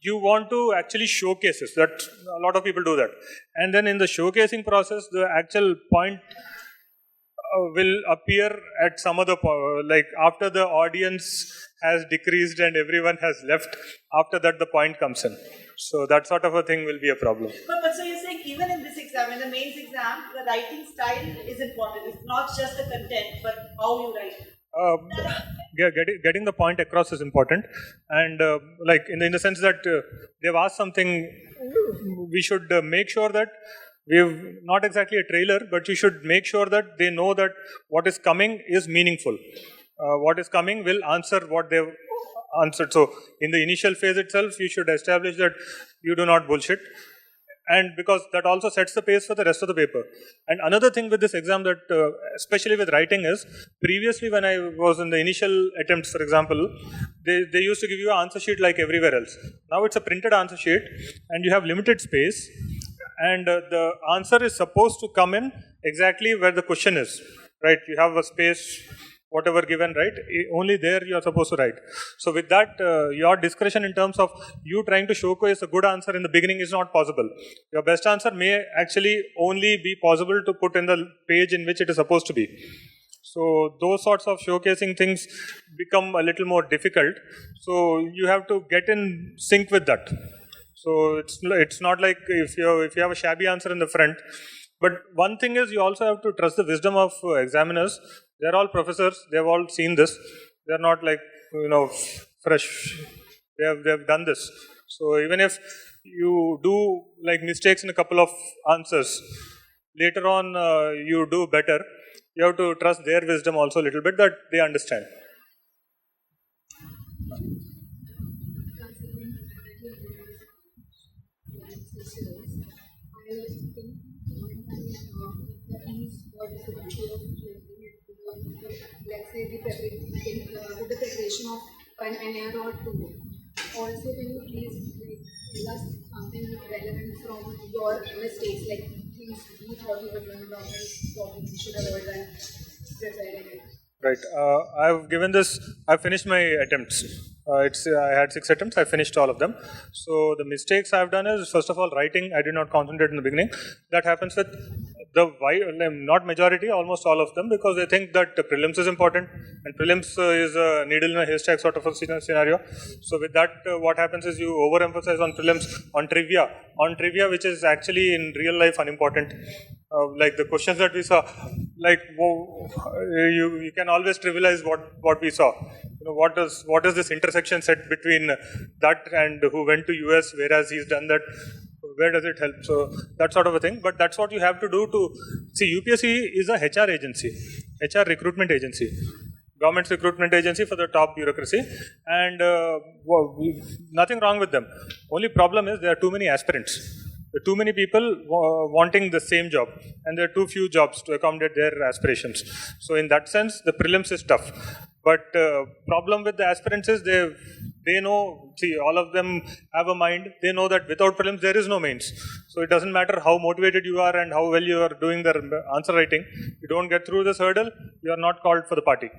You want to actually showcase it. That a lot of people do that. And then in the showcasing process, the actual point will appear at some other point, like after the audience has decreased and everyone has left, after that the point comes in. So that sort of a thing will be a problem. But so you're saying even in this exam, in the mains exam, the writing style is important. It's not just the content, but how you write. Getting the point across is important, and like in the sense that they've asked something, we should make sure that we've not exactly a trailer, but you should make sure that they know that what is coming is meaningful. What is coming will answer what they've answered. So in the initial phase itself, you should establish that you do not bullshit. And because that also sets the pace for the rest of the paper. And another thing with this exam that, especially with writing, is previously when I was in the initial attempts, for example, they used to give you an answer sheet like everywhere else. Now it's a printed answer sheet and you have limited space. And the answer is supposed to come in exactly where the question is, right? You have a space, whatever given, right? Only there you are supposed to write. So with that, your discretion in terms of you trying to showcase a good answer in the beginning is not possible. Your best answer may actually only be possible to put in the page in which it is supposed to be. So those sorts of showcasing things become a little more difficult. So you have to get in sync with that. So it's not like if you have a shabby answer in the front. But one thing is you also have to trust the wisdom of examiners. They're all professors. They've all seen this. They're not like fresh. They have done this. So even if you do like mistakes in a couple of answers, later on you do better. You have to trust their wisdom also a little bit that they understand. Let's say the preparation of an year or two. Also, can you please tell us something relevant from your mistakes, like things you thought you were doing wrong and what you should avoid and preparing it? Right. I've finished my attempts. I had 6 attempts. I finished all of them. So the mistakes I've done is, first of all, writing. I did not concentrate in the beginning. That happens with not majority, almost all of them, because they think that the prelims is important, and prelims is a needle in a haystack sort of a scenario. So with that, what happens is you overemphasize on prelims, on trivia, which is actually in real life unimportant. Like the questions that we saw, like you can always trivialize what we saw. What is this intersection set between that and who went to US, whereas he's done that? Where does it help? So that sort of a thing. But that's what you have to do to see. UPSC is a HR agency, HR recruitment agency, government's recruitment agency for the top bureaucracy, and nothing wrong with them. Only problem is there are too many aspirants. There are too many people wanting the same job, and there are too few jobs to accommodate their aspirations. So in that sense, the prelims is tough. But problem with the aspirants is they know, see, all of them have a mind. They know that without prelims there is no mains. So it doesn't matter how motivated you are and how well you are doing the answer writing. You don't get through this hurdle, you are not called for the party.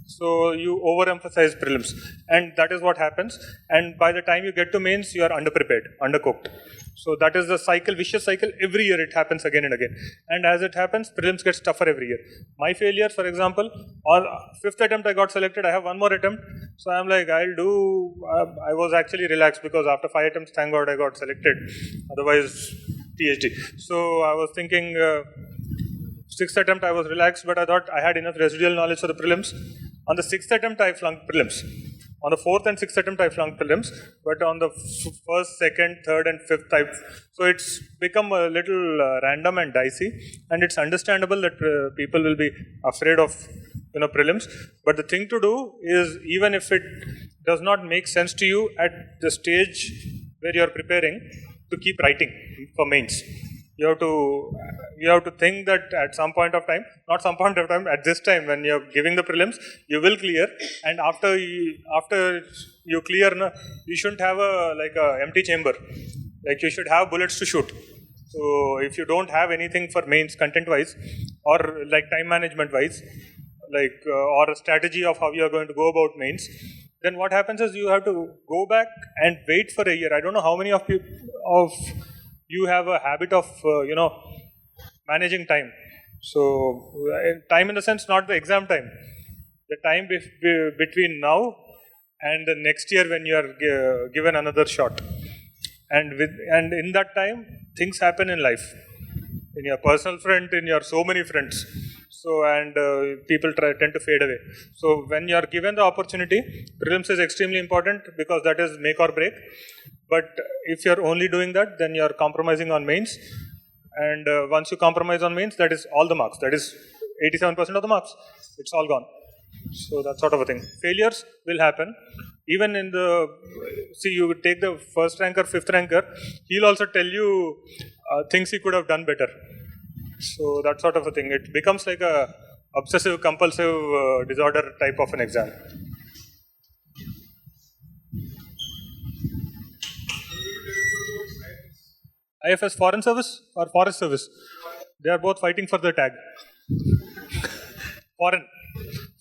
So you overemphasize prelims, and that is what happens. And by the time you get to mains, you are underprepared, undercooked. So that is the cycle, vicious cycle. Every year it happens again and again. And as it happens, prelims gets tougher every year. My failures, for example, on 5th attempt I got selected. I have one more attempt. So I'm like, I was actually relaxed because after 5 attempts, thank God I got selected. Otherwise, PhD. So I was thinking, 6th attempt I was relaxed, but I thought I had enough residual knowledge for the prelims. On the 6th attempt, I flunked prelims. On the 4th and 6th attempt, I flunked prelims. But on the 1st, 2nd, 3rd, and 5th, so it's become a little random and dicey. And it's understandable that people will be afraid of prelims. But the thing to do is, even if it does not make sense to you at the stage where you're preparing, to keep writing for mains. You have to think that at some point of time, not some point of time, at this time when you're giving the prelims, you will clear. And after you clear, you shouldn't have a empty chamber. Like you should have bullets to shoot. So if you don't have anything for mains content-wise, or like time management-wise, or a strategy of how you are going to go about mains, then what happens is you have to go back and wait for a year. I don't know how many of you have a habit of managing time. So time in the sense, not the exam time, the time between now and the next year when you are given another shot. And in that time, things happen in life, in your personal front, in your so many fronts. So people tend to fade away. So when you are given the opportunity, prelims is extremely important because that is make or break. But if you are only doing that, then you are compromising on mains. And once you compromise on mains, that is all the marks. That is 87% of the marks. It's all gone. So that sort of a thing. Failures will happen. Even in you would take the first ranker, 5th ranker, he'll also tell you things he could have done better. So that sort of a thing. It becomes like a obsessive compulsive disorder type of an exam. IFS Foreign Service or Forest Service? They are both fighting for the tag.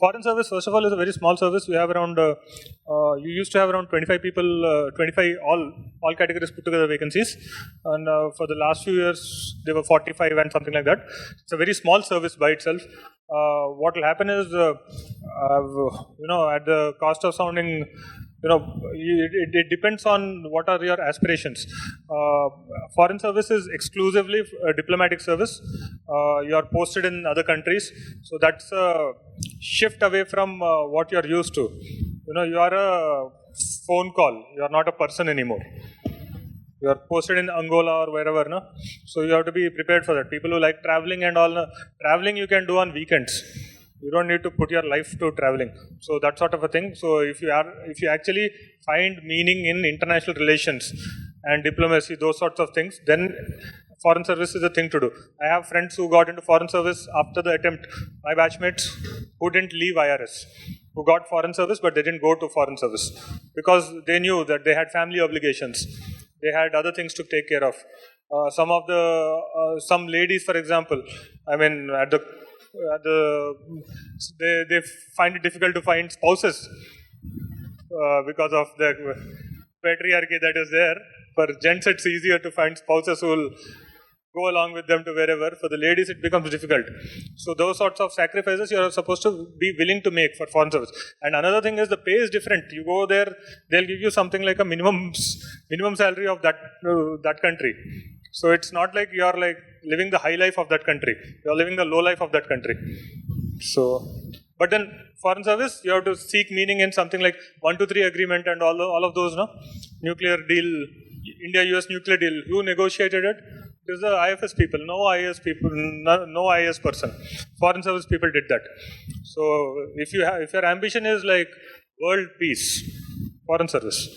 Foreign Service, first of all, is a very small service. We have around, you used to have around 25 people, 25 all categories put together vacancies. And for the last few years, there were 45 and something like that. It's a very small service by itself. What will happen is, at the cost of sounding, it depends on what are your aspirations. Foreign service is exclusively a diplomatic service. You are posted in other countries, so that's a shift away from what you are used to. You are a phone call. You are not a person anymore. You are posted in Angola or wherever, no? So you have to be prepared for that. People who like traveling and all, no? Traveling you can do on weekends. You don't need to put your life to traveling. So that sort of a thing. So if you actually find meaning in international relations and diplomacy, those sorts of things, then foreign service is a thing to do. I have friends who got into foreign service after the attempt. My batchmates who didn't leave IRS, who got foreign service but they didn't go to foreign service because they knew that they had family obligations. They had other things to take care of. Some ladies, for example, I mean, they find it difficult to find spouses because of the patriarchy that is there. For gents, it's easier to find spouses who will go along with them to wherever. For the ladies, it becomes difficult. So those sorts of sacrifices you are supposed to be willing to make for foreign service. And another thing is the pay is different. You go there, they'll give you something like a minimum salary of that country. So it's not like you are like living the high life of that country. You are living the low life of that country. So, but then foreign service, you have to seek meaning in something like 1-2-3 agreement and all of those, no? Nuclear deal, India-US nuclear deal. Who negotiated it? It is the IFS people, no IAS people, no IAS person. Foreign service people did that. So if your ambition is like world peace, foreign service.